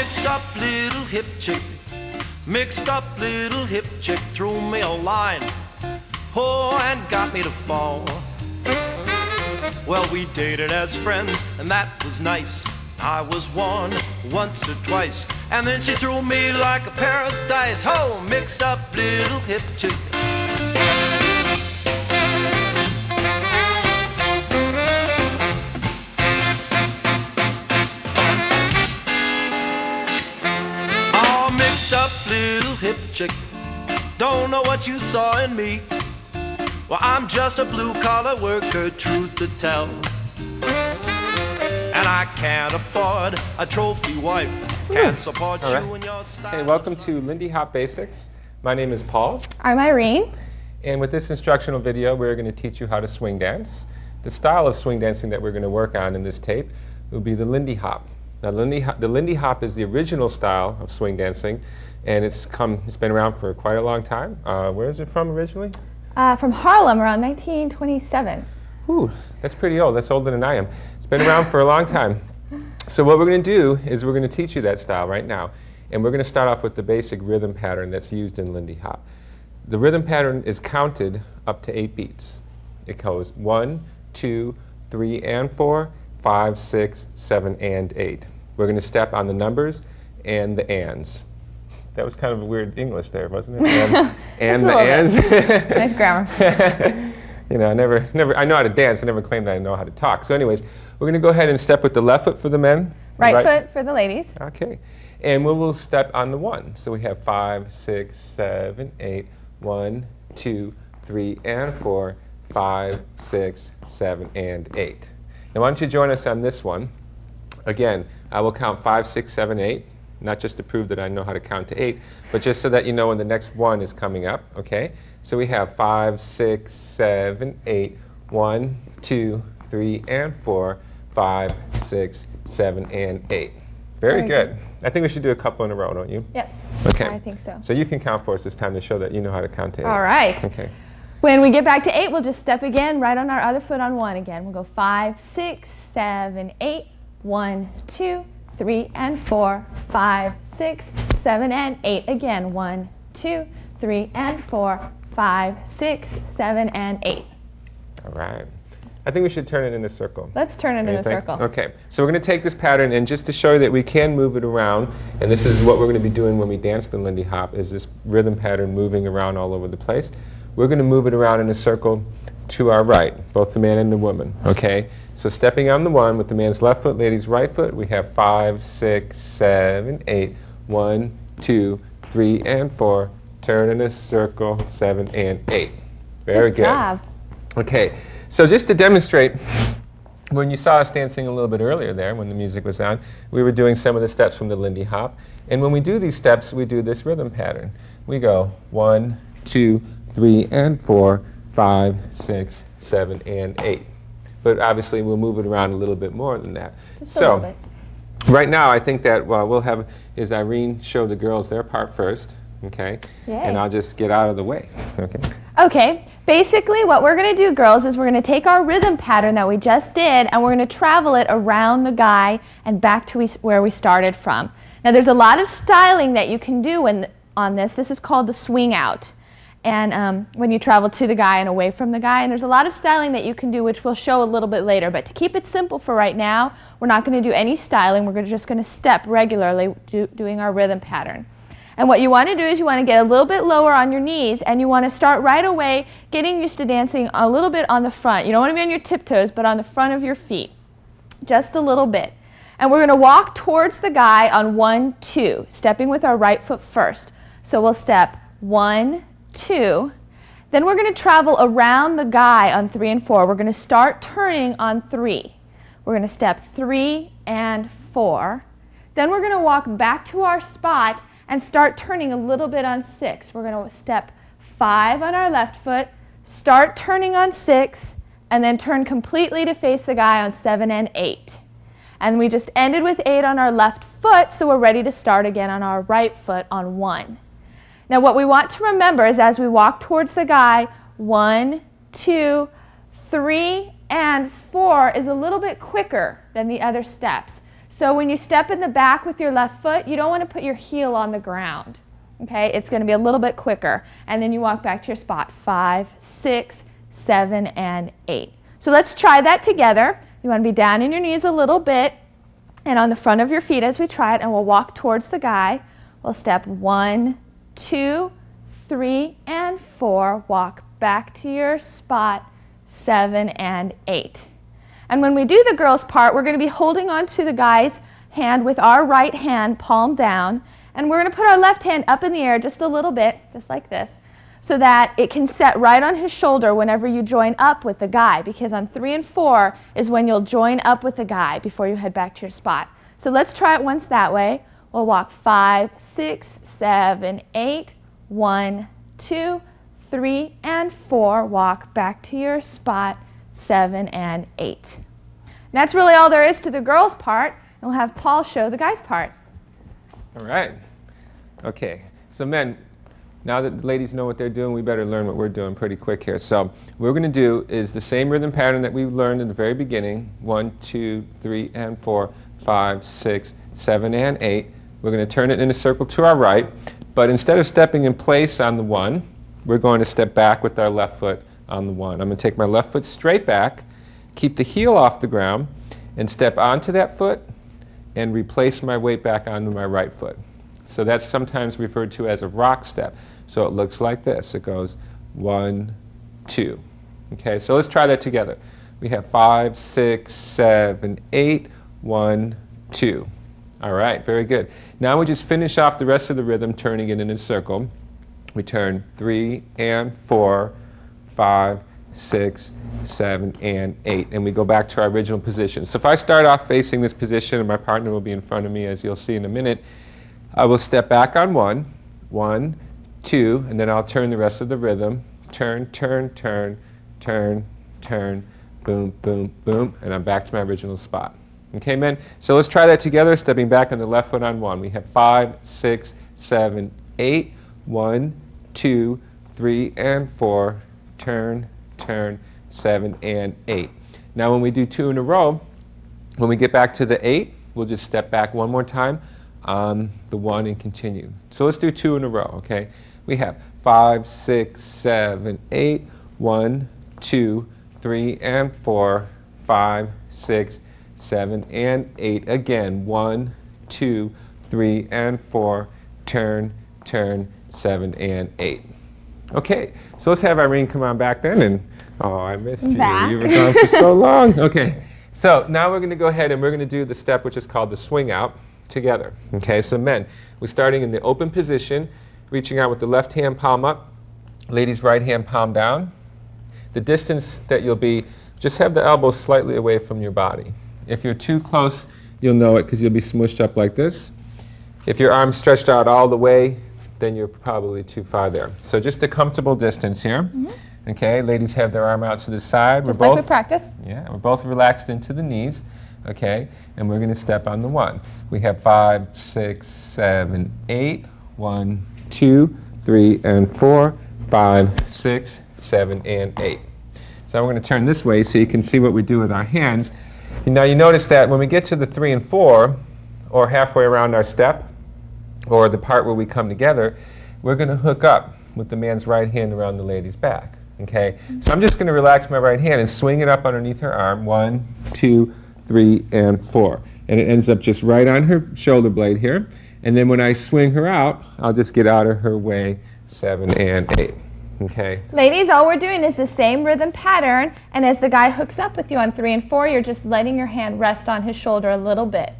mixed up little hip chick, mixed up little hip chick threw me a line, oh, and got me to fall. Well, we dated as friends, and that was nice. I was one once or twice, and then she threw me like a pair of dice. Oh, mixed up little hip chick. Oh, mixed up little hip chick, don't know what you saw in me. Well, I'm just a blue-collar worker, truth to tell. And I can't afford a trophy wife. Can't support you in your style. Hey, welcome to Lindy Hop Basics. My name is Paul. I'm Irene. And with this instructional video, we're going to teach you how to swing dance. The style of swing dancing that we're going to work on in this tape will be the Lindy Hop. Now, the Lindy Hop is the original style of swing dancing, and it's been around for quite a long time. Where is it from originally? From Harlem, around 1927. Ooh, that's pretty old. That's older than I am. It's been around for a long time. So what we're going to do is we're going to teach you that style right now. And we're going to start off with the basic rhythm pattern that's used in Lindy Hop. The rhythm pattern is counted up to 8 beats. It goes 1, 2, 3, and 4, 5, 6, 7, and 8. We're going to step on the numbers and the ands. That was kind of a weird English there, wasn't it? And the ands. Nice grammar. You know, I know how to dance. I never claimed that I know how to talk. So anyways, we're going to go ahead and step with the left foot for the men. Right foot for the ladies. Okay. And we'll step on the 1. So we have 5, 6, 7, 8. 1, 2, 3, and 4, 5, 6, 7, and 8. Now why don't you join us on this one? Again, I will count 5, 6, 7, 8. Not just to prove that I know how to count to 8, but just so that you know when the next one is coming up, okay? So we have 5, 6, 7, 8, 1, 2, 3, and 4, 5, 6, 7, and 8. Very good. I think we should do a couple in a row, don't you? Yes, okay. I think so. So you can count for us this time to show that you know how to count to 8. All right. Okay. When we get back to 8, we'll just step again, right on our other foot on 1 again. We'll go 5, 6, 7, 8, 1, 2, 3, and 4, 5, 6, 7, and 8. Again, 1, 2, 3, and 4, 5, 6, 7, and 8. All right. I think we should turn it in a circle. Let's turn it in a circle. Okay. So we're going to take this pattern, and just to show you that we can move it around, and this is what we're going to be doing when we dance the Lindy Hop, is this rhythm pattern moving around all over the place. We're going to move it around in a circle to our right, both the man and the woman. Okay? So stepping on the 1 with the man's left foot, lady's right foot, we have 5, 6, 7, 8. 1, 2, 3, and 4. Turn in a circle, 7, and 8. Very good. Good job. Okay, so just to demonstrate, when you saw us dancing a little bit earlier there, when the music was on, we were doing some of the steps from the Lindy Hop. And when we do these steps, we do this rhythm pattern. We go 1, 2, 3, and 4, 5, 6, 7, and 8. But obviously, we'll move it around a little bit more than that. Just a little bit. Right now, I think that we'll have is Irene show the girls their part first, okay? Yay. And I'll just get out of the way, okay? Okay. Basically, what we're going to do, girls, is we're going to take our rhythm pattern that we just did, and we're going to travel it around the guy and back to where we started from. Now, there's a lot of styling that you can do on this. This is called the swing out. And when you travel to the guy and away from the guy, and there's a lot of styling that you can do, which we'll show a little bit later. But to keep it simple for right now, we're not going to do any styling. We're just going to step regularly doing our rhythm pattern. And what you want to do is you want to get a little bit lower on your knees, and you want to start right away getting used to dancing a little bit on the front. You don't want to be on your tiptoes, but on the front of your feet, just a little bit. And we're going to walk towards the guy on 1, 2, stepping with our right foot first. So we'll step 1, 2. Then we're going to travel around the guy on 3 and 4. We're going to start turning on 3. We're going to step 3 and 4. Then we're going to walk back to our spot and start turning a little bit on 6. We're going to step 5 on our left foot, start turning on 6, and then turn completely to face the guy on 7 and 8. And we just ended with 8 on our left foot, so we're ready to start again on our right foot on 1. Now what we want to remember is as we walk towards the guy, 1, 2, 3, and 4 is a little bit quicker than the other steps. So when you step in the back with your left foot, you don't want to put your heel on the ground. Okay, it's going to be a little bit quicker. And then you walk back to your spot. 5, 6, 7, and 8. So let's try that together. You want to be down in your knees a little bit and on the front of your feet as we try it, and we'll walk towards the guy. We'll step 1, 2, 3, and 4. Walk back to your spot. 7 and 8. And when we do the girls part, we're going to be holding on to the guy's hand with our right hand palm down, and we're going to put our left hand up in the air just a little bit, just like this, so that it can set right on his shoulder whenever you join up with the guy, because on 3 and 4 is when you'll join up with the guy before you head back to your spot. So let's try it once that way. We'll walk 5, 6, 7, 8, 1, 2, 3, and 4. Walk back to your spot. 7 and 8. That's really all there is to the girls' part, and we'll have Paul show the guys' part. All right. Okay. So men, now that the ladies know what they're doing, we better learn what we're doing pretty quick here. So what we're going to do is the same rhythm pattern that we learned in the very beginning. 1, 2, 3, and 4, 5, 6, 7, and 8. We're going to turn it in a circle to our right, but instead of stepping in place on the 1, we're going to step back with our left foot on the 1. I'm going to take my left foot straight back, keep the heel off the ground, and step onto that foot and replace my weight back onto my right foot. So that's sometimes referred to as a rock step. So it looks like this. It goes 1, 2. Okay, so let's try that together. We have 5, 6, 7, 8, 1, 2. All right, very good. Now we just finish off the rest of the rhythm turning it in a circle. We turn 3 and 4, 5, 6, 7, and 8, and we go back to our original position. So if I start off facing this position, and my partner will be in front of me, as you'll see in a minute, I will step back on 1, 1, 2, and then I'll turn the rest of the rhythm. Turn, turn, turn, turn, turn, boom, boom, boom, and I'm back to my original spot. Okay, men? So let's try that together, stepping back on the left foot on 1. We have 5, 6, 7, 8, 1, 2, 3, and 4, turn, turn, 7, and 8. Now when we do 2 in a row, when we get back to the 8, we'll just step back one more time on the 1 and continue. So let's do 2 in a row, okay? We have 5, 6, 7, 8, 1, 2, 3, and 4, 5, 6, 7, and 8. Again, 1, 2, 3, and 4, turn, turn, 7, and 8. Okay, so let's have Irene come on back then, and oh, I missed you. Back. You were gone for so long. Okay, so now we're going to go ahead and we're going to do the step which is called the swing out together. Okay, so men, we're starting in the open position, reaching out with the left hand palm up, ladies' right hand palm down. The distance that you'll be, just have the elbows slightly away from your body. If you're too close, you'll know it because you'll be smushed up like this. If your arm's stretched out all the way, then you're probably too far there. So just a comfortable distance here. Mm-hmm. Okay, ladies have their arm out to the side. Just like we practice. Yeah, we're both relaxed into the knees. Okay, and we're going to step on the 1. We have 5, 6, 7, 8, 1, 2, 3, and 4, 5, 6, 7, and 8. So we're going to turn this way so you can see what we do with our hands. Now you notice that when we get to the 3 and 4, or halfway around our step, or the part where we come together, we're going to hook up with the man's right hand around the lady's back. Okay? So I'm just going to relax my right hand and swing it up underneath her arm. 1, 2, 3, and 4. And it ends up just right on her shoulder blade here. And then when I swing her out, I'll just get out of her way. 7 and 8. Okay? Ladies, all we're doing is the same rhythm pattern, and as the guy hooks up with you on 3 and 4, you're just letting your hand rest on his shoulder a little bit.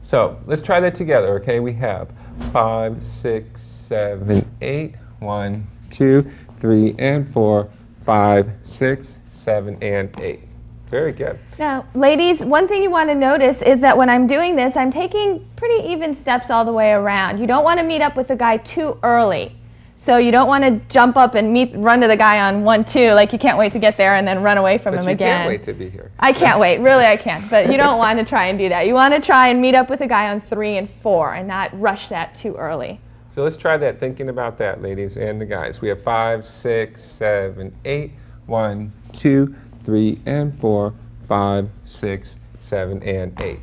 So let's try that together, okay? We have 5, 6, 7, 8, 1, 2, 3, and 4, 5, 6, 7, and 8. Very good. Now, ladies, one thing you want to notice is that when I'm doing this, I'm taking pretty even steps all the way around. You don't want to meet up with the guy too early. So you don't want to jump up and run to the guy on 1, 2, like you can't wait to get there and then run away from him again. But you can't wait to be here. I can't wait. Really, I can't. But you don't want to try and do that. You want to try and meet up with a guy on 3 and 4 and not rush that too early. So let's try that, thinking about that, ladies and the guys. We have 5, 6, 7, 8, 1, 2, 3, and 4, 5, 6, 7, and 8.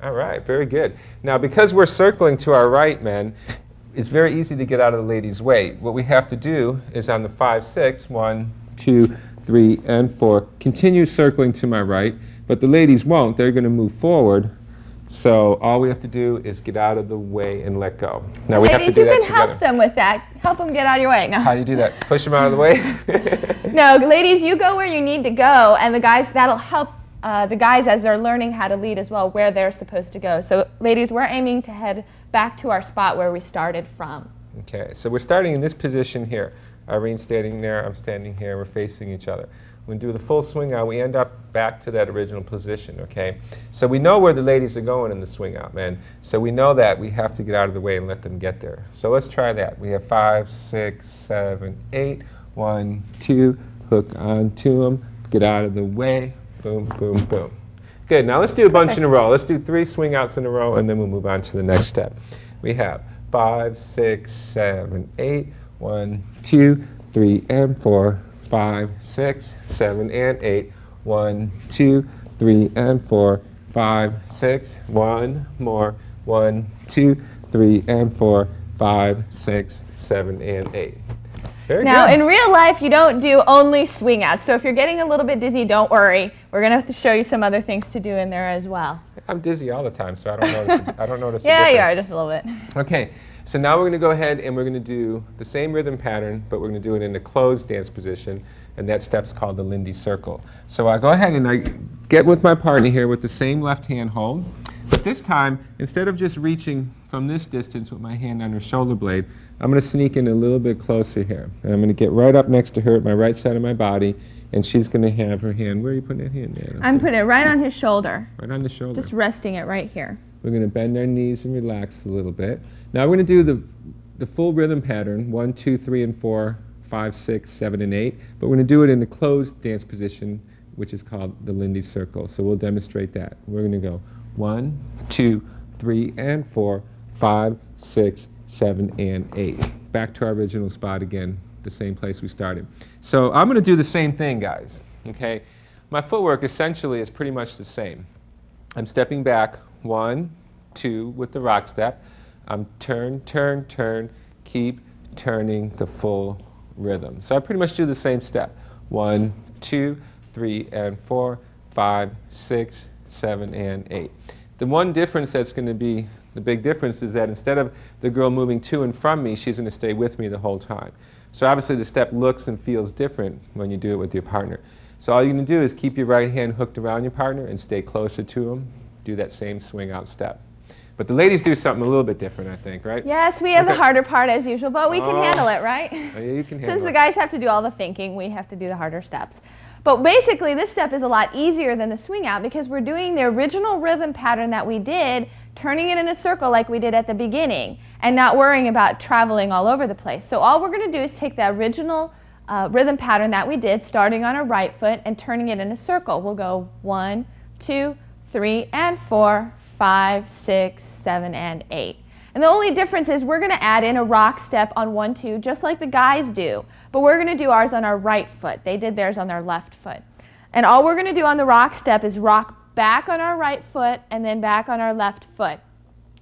All right, very good. Now, because we're circling to our right, men, it's very easy to get out of the lady's way. What we have to do is on the 5, 6, 1, 2, 3, and 4, continue circling to my right, but the ladies won't. They're going to move forward. So all we have to do is get out of the way and let go. Now we have to do that Ladies, you can together. help them with that. Help them get out of your way. No. How do you do that? Push them out of the way? No, ladies, you go where you need to go, and the guys, that'll help the guys as they're learning how to lead as well, where they're supposed to go. So ladies, we're aiming to head back to our spot where we started from. Okay, so we're starting in this position here. Irene's standing there, I'm standing here, we're facing each other. When we do the full swing out, we end up back to that original position, okay? So we know where the ladies are going in the swing out, man. So we know that we have to get out of the way and let them get there. So let's try that. We have 5, 6, 7, 8, 1, 2, hook onto them, get out of the way, boom, boom, boom. Good, now let's do a bunch in a row. Let's do 3 swing outs in a row, and then we'll move on to the next step. We have 5, 6, 7, 8, 1, 2, 3, and 4, 5, 6, 7, and 8, 1, 2, 3, and 4, 5, 6, 1 more, 1, 2, 3, and 4, 5, 6, 7, and 8. Very Now, good. in real life, you don't do only swing outs. So if you're getting a little bit dizzy, don't worry. We're going to show you some other things to do in there as well. I'm dizzy all the time, so I don't notice. I don't notice. Yeah, the you difference. are, just a little bit. Okay, so now we're going to go ahead and we're going to do the same rhythm pattern, but we're going to do it in a closed dance position, and that step's called the Lindy circle. So I go ahead and I get with my partner here with the same left hand hold, but this time, instead of just reaching from this distance with my hand on her shoulder blade, I'm going to sneak in a little bit closer here, and I'm going to get right up next to her at my right side of my body, and she's going to have her hand. Where are you putting that hand there? I'm putting it right on his shoulder. Right on the shoulder. Just resting it right here. We're going to bend our knees and relax a little bit. Now we're going to do the full rhythm pattern, 1, 2, 3, and 4, 5, 6, 7, and 8. But we're going to do it in the closed dance position, which is called the Lindy circle. So we'll demonstrate that. We're going to go 1, 2, 3, and 4, 5, 6, 7, and 8. Back to our original spot again, the same place we started. So I'm going to do the same thing, guys. Okay? My footwork essentially is pretty much the same. I'm stepping back, 1, 2 with the rock step. I'm turn, turn, turn, keep turning the full rhythm. So I pretty much do the same step. 1, 2, 3, and 4, 5, 6, 7, and 8. The one difference that's going to be the big difference is that instead of the girl moving to and from me, she's going to stay with me the whole time. So obviously the step looks and feels different when you do it with your partner. So all you're going to do is keep your right hand hooked around your partner and stay closer to him. Do that same swing out step. But the ladies do something a little bit different, I think, right? Yes, we have the Okay. harder part as usual, but we can handle it, right? Oh, yeah, you can handle Since the it. guys have to do all the thinking, we have to do the harder steps. But basically, this step is a lot easier than the swing out because we're doing the original rhythm pattern that we did, turning it in a circle like we did at the beginning, and not worrying about traveling all over the place. So all we're going to do is take the original rhythm pattern that we did, starting on our right foot and turning it in a circle. We'll go 1, 2, 3, and 4, 5, 6, 7, and 8. And the only difference is we're going to add in a rock step on 1, 2, just like the guys do. But we're going to do ours on our right foot. They did theirs on their left foot. And all we're going to do on the rock step is rock back on our right foot and then back on our left foot.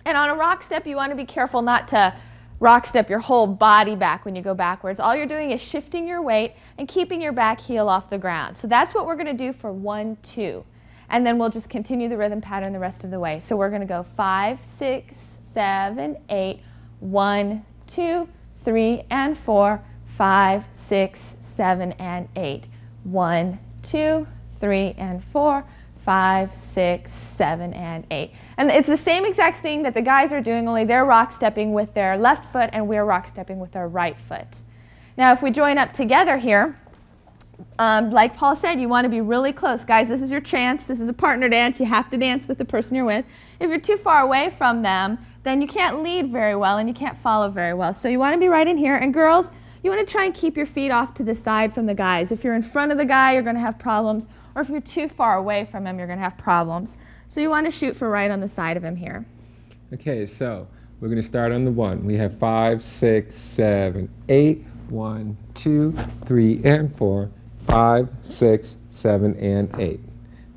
And on a rock step, you want to be careful not to rock step your whole body back when you go backwards. All you're doing is shifting your weight and keeping your back heel off the ground. So that's what we're going to do for 1, 2. And then we'll just continue the rhythm pattern the rest of the way. So we're going to go 5, 6, 7, 8, 1, 2, 3, and 4, 5, 6, 7, and 8. 1, 2, 3, and 4, 5, 6, 7, and 8. And it's the same exact thing that the guys are doing, only they're rock stepping with their left foot and we're rock stepping with our right foot. Now if we join up together here, like Paul said, you want to be really close. Guys, this is your chance. This is a partner dance. You have to dance with the person you're with. If you're too far away from them, then you can't lead very well and you can't follow very well. So you want to be right in here. And girls, you want to try and keep your feet off to the side from the guys. If you're in front of the guy, you're going to have problems. Or if you're too far away from him, you're going to have problems. So you want to shoot for right on the side of him here. Okay, so we're going to start on the 1. We have 5, 6, 7, 8, 1, 2, 3, and 4, 5, 6, 7, and 8.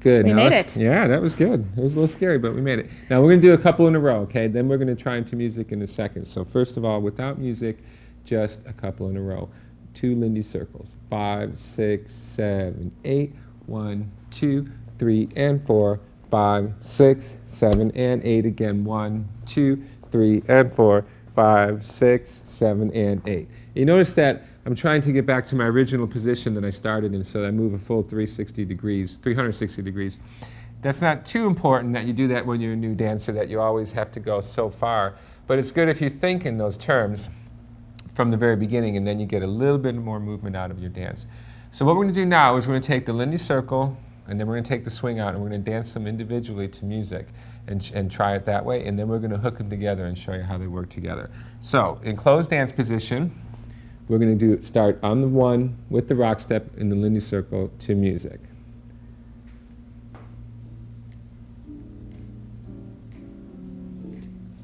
Good. We Now made let's- it. Yeah, that was good. It was a little scary, but we made it. Now we're going to do a couple in a row, okay? Then we're going to try into music in a second. So first of all, without music, just a couple in a row. 2 Lindy circles. 5, 6, 7, 8. 1, 2, 3, and 4. 5, 6, 7, and 8. Again, 1, 2, 3, and 4. 5, 6, 7, and 8. You notice that I'm trying to get back to my original position that I started in, so I move a full 360 degrees, 360 degrees. That's not too important that you do that when you're a new dancer, that you always have to go so far. But it's good if you think in those terms from the very beginning, and then you get a little bit more movement out of your dance. So what we're going to do now is we're going to take the Lindy circle, and then we're going to take the swing out, and we're going to dance them individually to music and try it that way. And then we're going to hook them together and show you how they work together. So in closed dance position, we're going to start on the 1 with the rock step in the Lindy circle to music.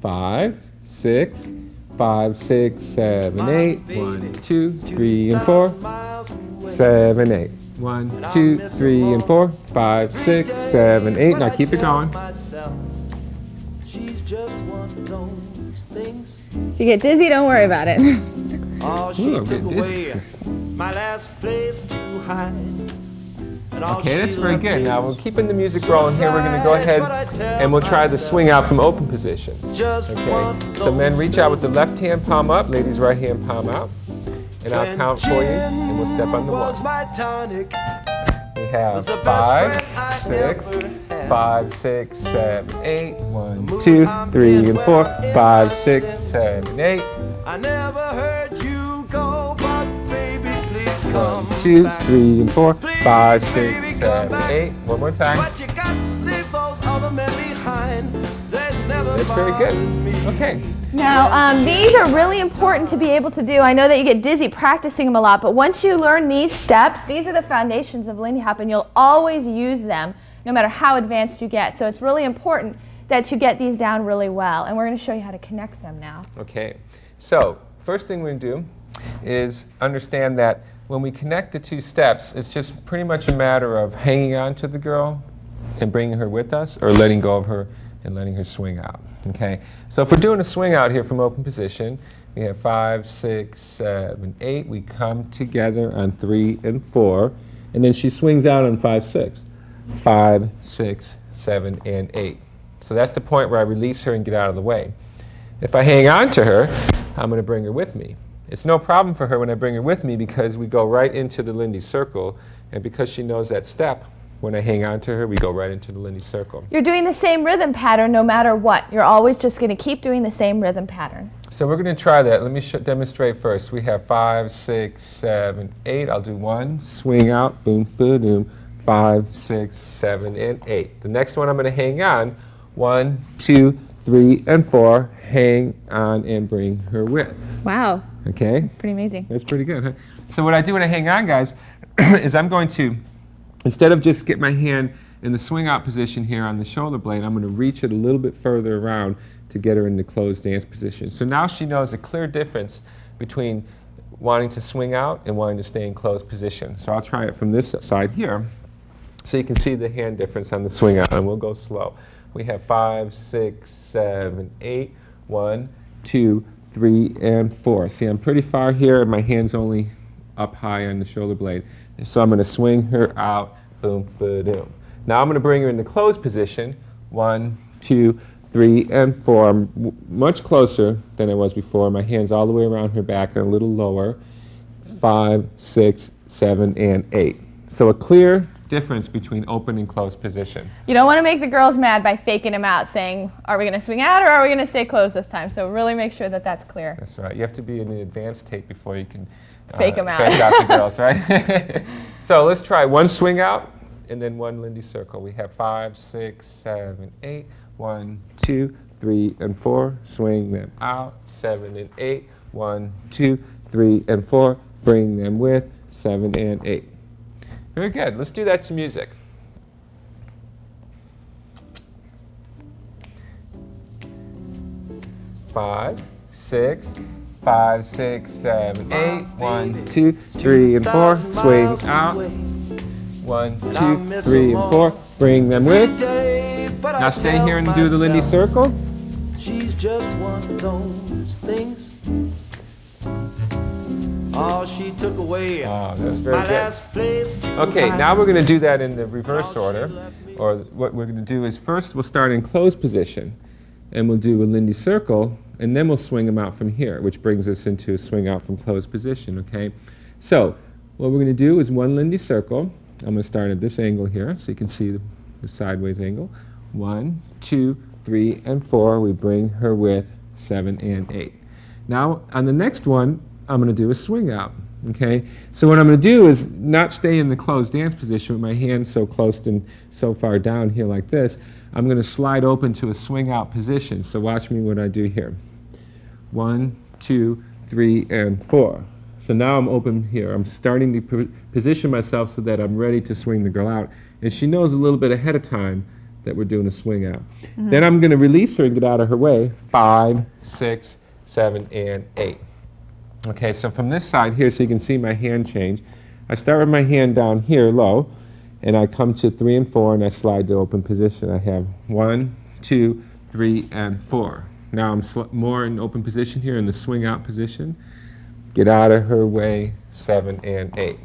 Five, 6, 5, 6, 7, 8. 1, 2, 3, and 4. 7, 8. 1, 2, 3, and 4. 5, 6, 7, 8. Now keep it going. She's just one of those things. If you get dizzy, don't worry about it. Oh, she Ooh, I'm took getting dizzy. away my last place to hide. And all Okay, that's she very left good. me Now we're was keeping the music rolling here. We're going to go ahead and we'll try the swing out from open position. just one Okay, of so men those reach out with the left hand palm up, ladies right hand palm out. And I'll count for you, and we'll step on the was 1. my tonic. We have Was the best 5, friend I 6, ever had. 5, 6, 7, 8. 1, 2, 3, and 4. 5, 6, 7, 8. I never heard you go, but baby, please come 1, 2, back. 3, and 4. Please, 5, baby, 6, come 7, back. 8. One more time. But you got to leave those other men behind. They never That's very good. bothered me. Okay. Now, these are really important to be able to do. I know that you get dizzy practicing them a lot, but once you learn these steps, these are the foundations of Lindy Hop, and you'll always use them no matter how advanced you get. So it's really important that you get these down really well, and we're going to show you how to connect them now. Okay. So, first thing we're going to do is understand that when we connect the 2 steps, it's just pretty much a matter of hanging on to the girl and bringing her with us, or letting go of her and letting her swing out. Okay? So if we're doing a swing out here from open position, we have 5, 6, 7, 8. We come together on 3 and 4, and then she swings out on 5, 6. 5, 6, 7, and 8. So that's the point where I release her and get out of the way. If I hang on to her, I'm going to bring her with me. It's no problem for her when I bring her with me because we go right into the Lindy circle, and because she knows that step, when I hang on to her, we go right into the Lindy circle. You're doing the same rhythm pattern no matter what. You're always just going to keep doing the same rhythm pattern. So we're going to try that. Let me demonstrate first. We have 5, 6, 7, 8. I'll do 1, swing out, boom, ba-doom. 5, 6, 7, and 8. The next one I'm going to hang on. 1, 2, 3, and 4. Hang on and bring her with. Wow, Okay? pretty amazing. That's pretty good, huh? So what I do when I hang on, guys, is I'm going to, instead of just get my hand in the swing out position here on the shoulder blade, I'm going to reach it a little bit further around to get her in the closed dance position. So now she knows a clear difference between wanting to swing out and wanting to stay in closed position. So I'll try it from this side here so you can see the hand difference on the swing out, and we'll go slow. We have 5, 6, 7, 8. 1, 2, 3, and 4. See, I'm pretty far here, and my hand's only up high on the shoulder blade. So I'm going to swing her out, boom, ba-doom. Now I'm going to bring her in the closed position. 1, 2, 3, and 4. I'm much closer than I was before. My hand's all the way around her back and a little lower. 5, 6, 7, and 8. So a clear difference between open and closed position. You don't want to make the girls mad by faking them out, saying, are we going to swing out or are we going to stay closed this time? So really make sure that that's clear. That's right. You have to be in the advanced tape before you can Fake 'em out. Fake out the girls, right? So let's try 1 swing out and then 1 Lindy circle. We have 5, 6, 7, 8. 1, 2, 3, and 4. Swing them out. 7 and 8. 1, 2, 3, and 4. Bring them with. 7 and 8. Very good. Let's do that to music. Five, 6, 5, 6, 7, 8. 1, 2, 3, and 4. Swing out. 1, And I 2, miss 3, her and 4. Bring them every with. day, but I Now stay tell here and do the Lindy myself circle. she's just one of those things. Oh, she took away Oh, that was very my good. last place to Okay, hide. now we're going to do that in the reverse order. Or what we're going to do is first we'll start in closed position. And we'll do a Lindy circle, and then we'll swing them out from here, which brings us into a swing out from closed position, okay? So, what we're going to do is one Lindy circle. I'm going to start at this angle here, so you can see the sideways angle. 1, 2, 3, and 4. We bring her with 7 and 8. Now, on the next one, I'm going to do a swing out, okay? So what I'm going to do is not stay in the closed dance position with my hands so close and so far down here like this. I'm going to slide open to a swing out position. So watch me what I do here. 1, 2, 3, and 4. So now I'm open here. I'm starting to position myself so that I'm ready to swing the girl out. And she knows a little bit ahead of time that we're doing a swing out. Then I'm going to release her and get out of her way. 5, 6, 7, and 8. Okay, so from this side here, so you can see my hand change, I start with my hand down here low, and I come to 3 and 4, and I slide to open position. I have 1, 2, 3, and 4. Now I'm more in open position here in the swing out position. Get out of her way, 7 and 8.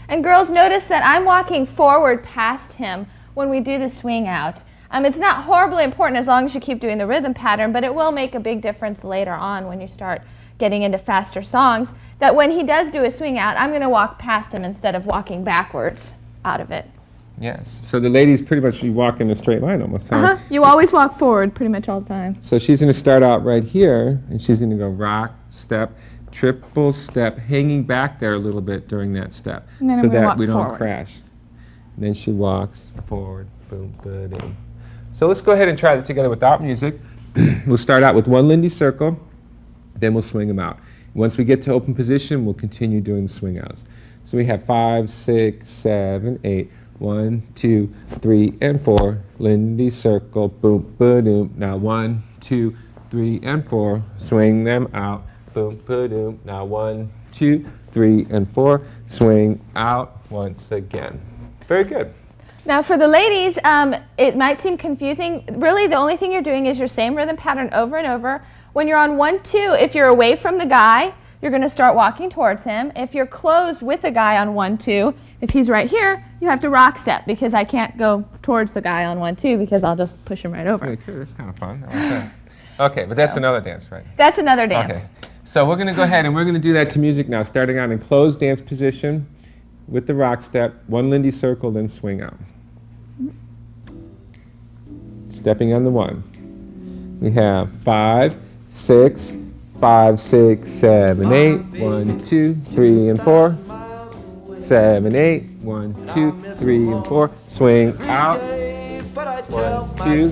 And girls, notice that I'm walking forward past him when we do the swing out. It's not horribly important as long as you keep doing the rhythm pattern, but it will make a big difference later on when you start getting into faster songs, that when he does do a swing out, I'm going to walk past him instead of walking backwards out of it. Yes. So the ladies pretty much walk in a straight line almost. Huh? You always walk forward pretty much all the time. So she's going to start out right here, and she's going to go rock, step, triple step, hanging back there a little bit during that step, And then so I'm gonna that walk we don't forward. crash. And then she walks forward, boom, boom. So let's go ahead and try that together without music. We'll start out with one Lindy circle, then we'll swing them out. Once we get to open position, we'll continue doing the swing outs. So we have 5, 6, 7, 8. 1, 2, 3, and 4. Lindy circle, boom, ba-doom. Now 1, 2, 3, and 4. Swing them out, boom, ba-doom. Now 1, 2, 3, and 4. Swing out once again. Very good. Now for the ladies, it might seem confusing. Really, the only thing you're doing is your same rhythm pattern over and over. When you're on 1, 2, if you're away from the guy, you're going to start walking towards him. If you're closed with the guy on 1, 2, if he's right here, you have to rock step because I can't go towards the guy on 1, 2 because I'll just push him right over. Very good. That's kind of fun. I like that. Okay, but that's another dance, right? That's another dance. Okay. So we're going to go ahead and we're going to do that to music now, starting out in closed dance position with the rock step, one Lindy circle, then swing out. Stepping on the 1. We have 5, 6, 5, 6, 7, 8. 1, 2, 3, and 4. 7, 8. 1, 2, 3, and 4. Swing out. 1, 2.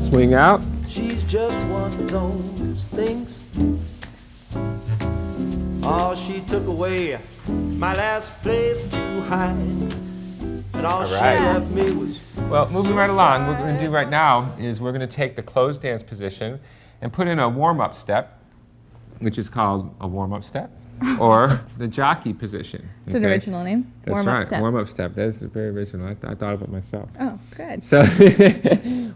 Swing out. She's just one of those things. Oh, she took away my last place to hide. And all she right. left me was. Well, moving right along, what we're going to do right now is we're going to take the closed dance position and put in a warm-up step, which is called a warm-up step, or the jockey position. It's an original name. That's Warm-up right, step. warm-up step. That's very original. I thought of it myself. Oh, good. So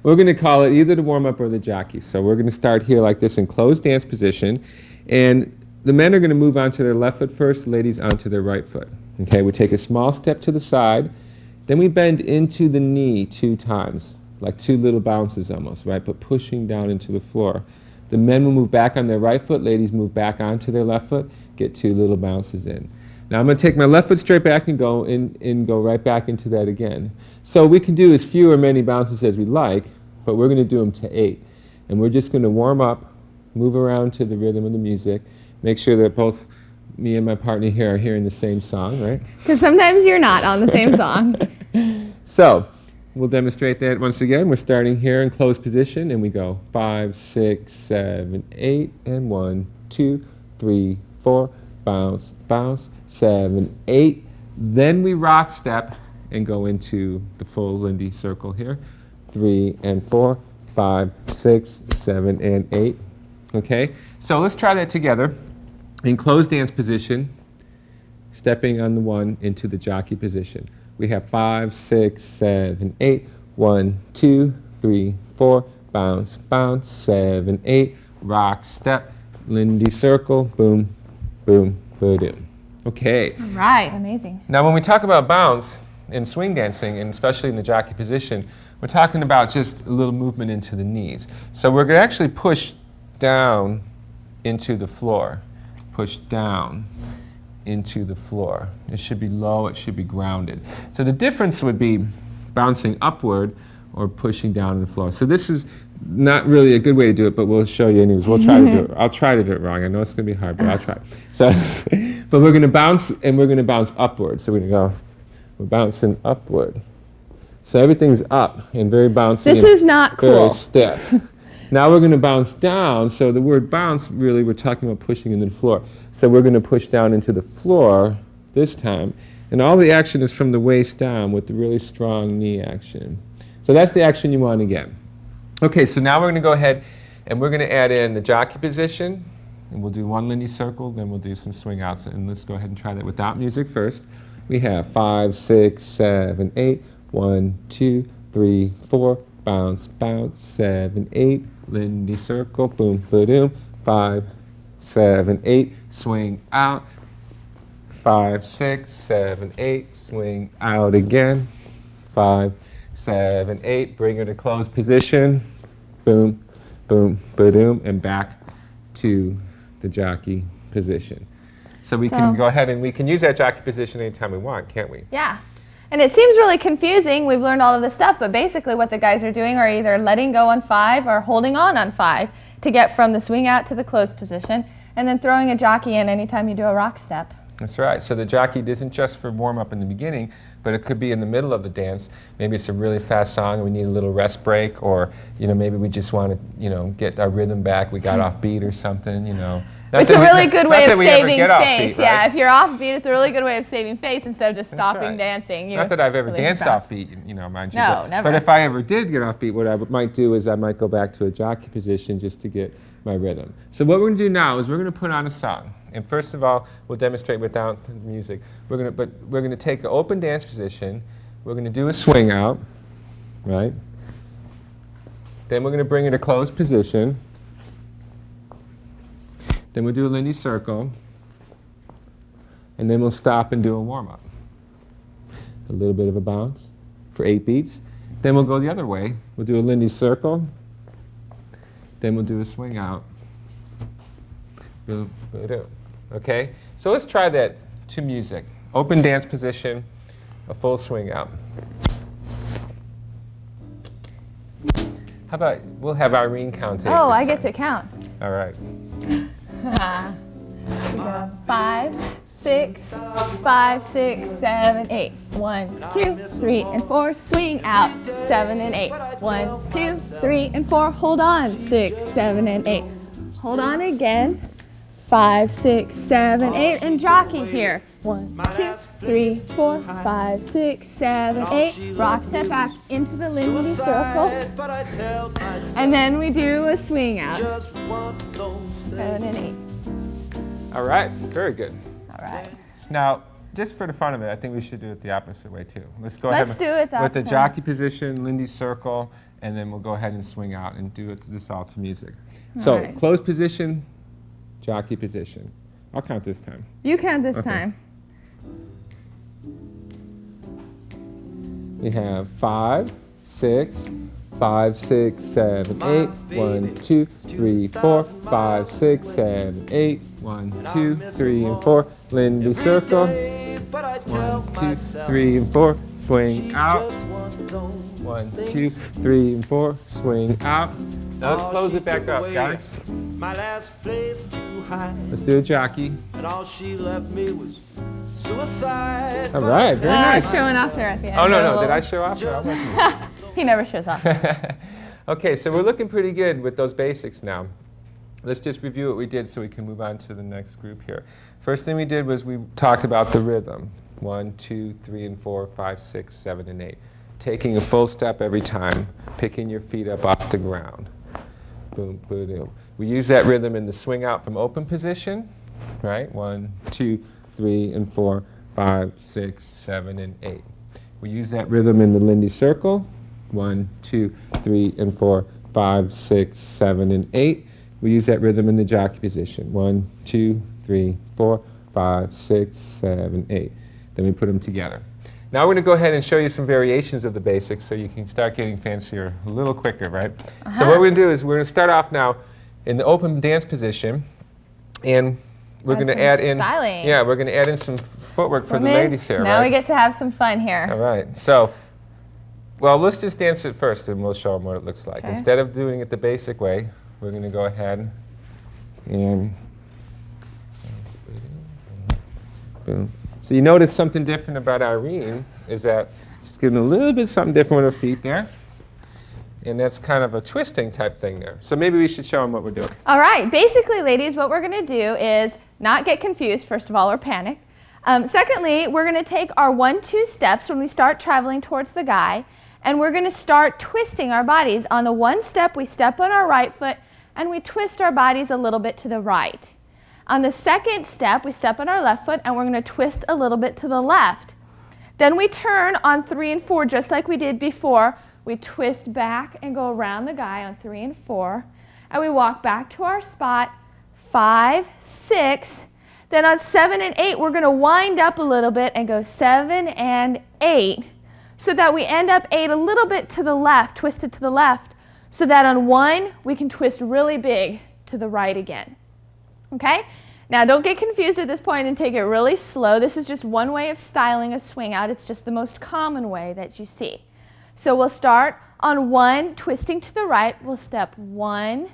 we're going to call it either the warm-up or the jockey. So we're going to start here like this in closed dance position, and the men are going to move onto their left foot first, the ladies onto their right foot. Okay, we take a small step to the side, then we bend into the knee 2 times, like 2 little bounces almost, right, but pushing down into the floor. The men will move back on their right foot, ladies move back onto their left foot, get 2 little bounces in. Now I'm going to take my left foot straight back and go right back into that again. So we can do as few or many bounces as we like, but we're going to do them to 8. And we're just going to warm up, move around to the rhythm of the music, make sure that both me and my partner here are hearing the same song, right? Because sometimes you're not on the same song. So we'll demonstrate that once again. We're starting here in closed position, and we go 5, 6, 7, 8, and 1, 2, 3, 4, bounce, bounce, 7, 8. Then we rock step and go into the full Lindy circle here. 3 and 4, 5, 6, 7, and 8. Okay, so let's try that together. In closed dance position, stepping on the 1 into the jockey position. We have 5, 6, 7, 8. 1, 2, 3, 4. Bounce, bounce. 7, 8. Rock, step. Lindy circle. Boom, boom, boom. Okay. All right. Amazing. Now, when we talk about bounce in swing dancing, and especially in the jockey position, we're talking about just a little movement into the knees. So we're going to actually push down into the floor. Push down into the floor. It should be low, it should be grounded. So the difference would be bouncing upward or pushing down on the floor. So this is not really a good way to do it, but we'll show you anyways. We'll try to do it. I'll try to do it wrong. I know it's going to be hard, but I'll try. So, but we're going to bounce, and we're going to bounce upward. So we're going to go, we're bouncing upward. So everything's up and very bouncy. This is not very cool. stiff. Now we're going to bounce down. So the word bounce, really, we're talking about pushing into the floor. So we're going to push down into the floor this time. And all the action is from the waist down with the really strong knee action. So that's the action you want to get. Okay, so now we're going to go ahead and we're going to add in the jockey position. And we'll do one Lindy circle, then we'll do some swing outs. And let's go ahead and try that without music first. We have 5, 6, 7, 8. 1, 2, 3, 4. Bounce, bounce. 7, 8. Lindy circle. Boom, boom. 5, 7, 8. Swing out. 5, 6, 7, 8. Swing out again. 5, 7, 8. Bring her to closed position. Boom, boom, boom, and back to the jockey position. So we can go ahead and we can use that jockey position anytime we want, can't we? Yeah. And it seems really confusing. We've learned all of this stuff, but basically what the guys are doing are either letting go on 5 or holding on 5 to get from the swing out to the closed position, and then throwing a jockey in anytime you do a rock step. That's right. So the jockey isn't just for warm up in the beginning, but it could be in the middle of the dance. Maybe it's a really fast song and we need a little rest break, or maybe we just want to get our rhythm back. We got off beat or something. It's a really good way of saving face. Right? Yeah, if you're off beat, it's a really good way of saving face instead of just stopping right. dancing. Not that I've ever danced off beat, mind you. No, never. But if I ever did get off beat, what I might do is I might go back to a jockey position just to get my rhythm. So what we're going to do now is we're going to put on a song. And first of all, we'll demonstrate without the music. We're going to take an open dance position. We're going to do a swing out, right? Then we're going to bring it to closed position. Then we'll do a Lindy circle. And then we'll stop and do a warm-up. A little bit of a bounce for 8 beats. Then we'll go the other way. We'll do a Lindy circle. Then we'll do a swing out. Boom, boom, boom. Okay? So let's try that to music. Open dance position, a full swing out. How about we'll have Irene count it. Oh, I get to count. All right. 5, 6, 5, 6, 7, 8. 1, 2, 3, and 4. Swing out. 7 and 8. 1, 2, 3, and 4. Hold on. 6, 7, and 8. Hold on again. 5, 6, 7, 8, and jockey here. 1, 2, 3, 4, 5, 6, 7, 8. Rock step back into the Lindy circle. And then we do a swing out. 7 and 8. All right. Very good. All right. Now, just for the fun of it, I think we should do it the opposite way too. Let's go Let's ahead do it the with the opposite. jockey position, Lindy circle, and then we'll go ahead and swing out and do it this all to music. So right. closed position, jockey position. I'll count this time. You count this Okay. time. We have 5, 6, 5, 6, 7, 8. 1, 2, 3, 4, 5, 6, 7, 8. 1, 2, 3, and 4. Lindy circle. 1, 2, 3, and 4. Swing out. 1, 2, 3, and 4. Swing out. Now let's close it back up, guys. My last place too high, Let's do a jockey. and all she left me was suicide. All right, very nice. Showing off there at the end. Oh, no, A no. Did I little- show off? No, I wasn't. He never shows off. Okay, so we're looking pretty good with those basics now. Let's just review what we did so we can move on to the next group here. First thing we did was we talked about the rhythm. 1, 2, 3, and 4, 5, 6, 7, and 8. Taking a full step every time, picking your feet up off the ground. Boom, boom, boom. We use that rhythm in the swing out from open position, right? 1, 2, 3, and 4, 5, 6, 7, and 8. We use that rhythm in the Lindy circle. 1, 2, 3, and 4, 5, 6, 7, and 8. We use that rhythm in the jockey position. 1, 2, 3, 4, 5, 6, 7, 8. Then we put them together. Now we're going to go ahead and show you some variations of the basics so you can start getting fancier a little quicker, right? So what we're going to do is we're going to start off now in the open dance position, and we're going to add in styling. Yeah, we're going to add in some footwork for the ladies here, Now right? we get to have some fun here. All right. So, well, let's just dance it first, and we'll show them what it looks like. Okay. Instead of doing it the basic way, we're going to go ahead and boom. So you notice something different about Irene is that she's getting a little bit something different with her feet there. And that's kind of a twisting type thing there. So maybe we should show them what we're doing. All right, basically, ladies, what we're going to do is not get confused, first of all, or panic. Secondly, we're going to take our 1-2 steps when we start traveling towards the guy, and we're going to start twisting our bodies. On the one step, we step on our right foot, and we twist our bodies a little bit to the right. On the second step, we step on our left foot, and we're going to twist a little bit to the left. Then we turn on 3 and 4, just like we did before. We twist back and go around the guy on 3 and 4, and we walk back to our spot, 5, 6. Then on 7 and 8, we're going to wind up a little bit and go 7 and 8, so that we end up 8 a little bit to the left, twisted to the left, so that on 1, we can twist really big to the right again. Okay? Now, don't get confused at this point and take it really slow. This is just one way of styling a swing out. It's just the most common way that you see. So we'll start on 1, twisting to the right. We'll step 1,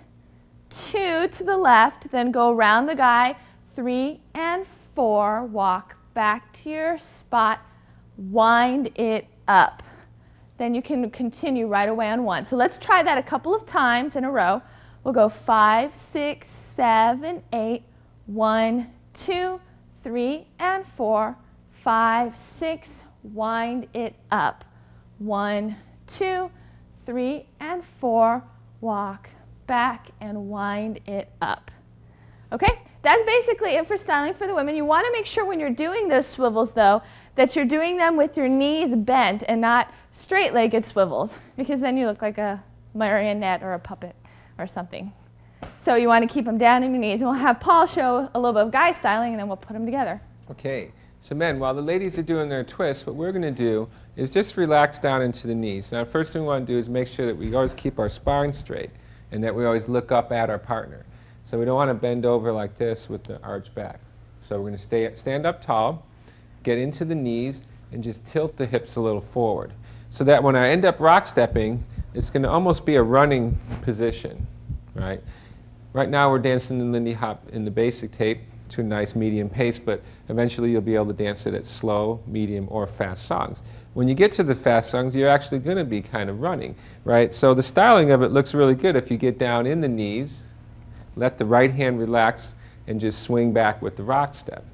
2 to the left, then go around the guy, 3 and 4, walk back to your spot, wind it up. Then you can continue right away on 1. So let's try that a couple of times in a row. We'll go 5, 6, 7, 8, 1, 2, 3, and 4, 5, 6, wind it up. 1, 2, 3, and 4, walk back and wind it up. Okay, that's basically it for styling for the women. You want to make sure when you're doing those swivels, though, that you're doing them with your knees bent and not straight-legged swivels, because then you look like a marionette or a puppet or something. So you want to keep them down in your knees, and we'll have Paul show a little bit of guy styling, and then we'll put them together. Okay, so men, while the ladies are doing their twists, what we're going to do is just relax down into the knees. Now, the first thing we want to do is make sure that we always keep our spine straight and that we always look up at our partner. So we don't want to bend over like this with the arch back. So we're going to stand up tall, get into the knees, and just tilt the hips a little forward. So that when I end up rock stepping, it's going to almost be a running position, right? Right now we're dancing the Lindy Hop in the basic tape to a nice medium pace, but eventually you'll be able to dance it at slow, medium, or fast songs. When you get to the fast songs, you're actually going to be kind of running, right? So the styling of it looks really good if you get down in the knees, let the right hand relax, and just swing back with the rock step.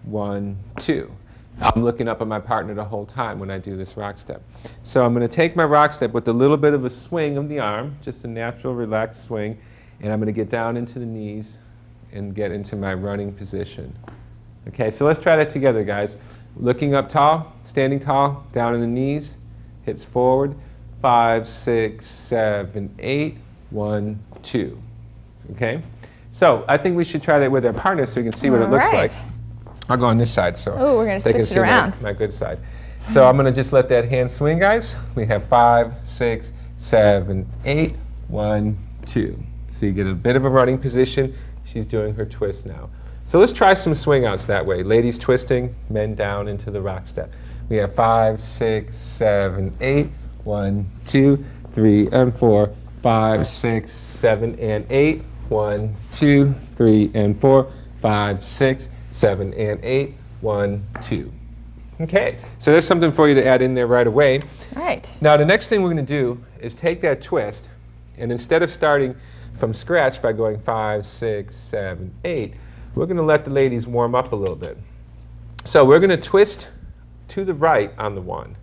1, 2. I'm looking up at my partner the whole time when I do this rock step. So I'm going to take my rock step with a little bit of a swing of the arm, just a natural relaxed swing, and I'm going to get down into the knees and get into my running position. Okay, so let's try that together, guys. Looking up tall, standing tall, down in the knees, hips forward, 5, 6, 7, 8, 1, 2. Okay, so I think we should try that with our partners so we can see what it looks like. I'll go on this side so we're going to they can switch it see around. my good side. So I'm going to just let that hand swing, guys. We have 5, 6, 7, 8, 1, 2. So you get a bit of a running position. She's doing her twist now. So let's try some swing outs that way. Ladies twisting, men down into the rock step. We have 5, 6, 7, 8, 1, 2, 3, and 4, 5, 6, 7, and 8, 1, 2, 3, and 4, 5, 6, 7, and 8, 1, 2. Okay, so there's something for you to add in there right away. Right. Now the next thing we're going to do is take that twist, and instead of starting from scratch by going 5, 6, 7, 8, we're going to let the ladies warm up a little bit. So we're going to twist to the right on the 1,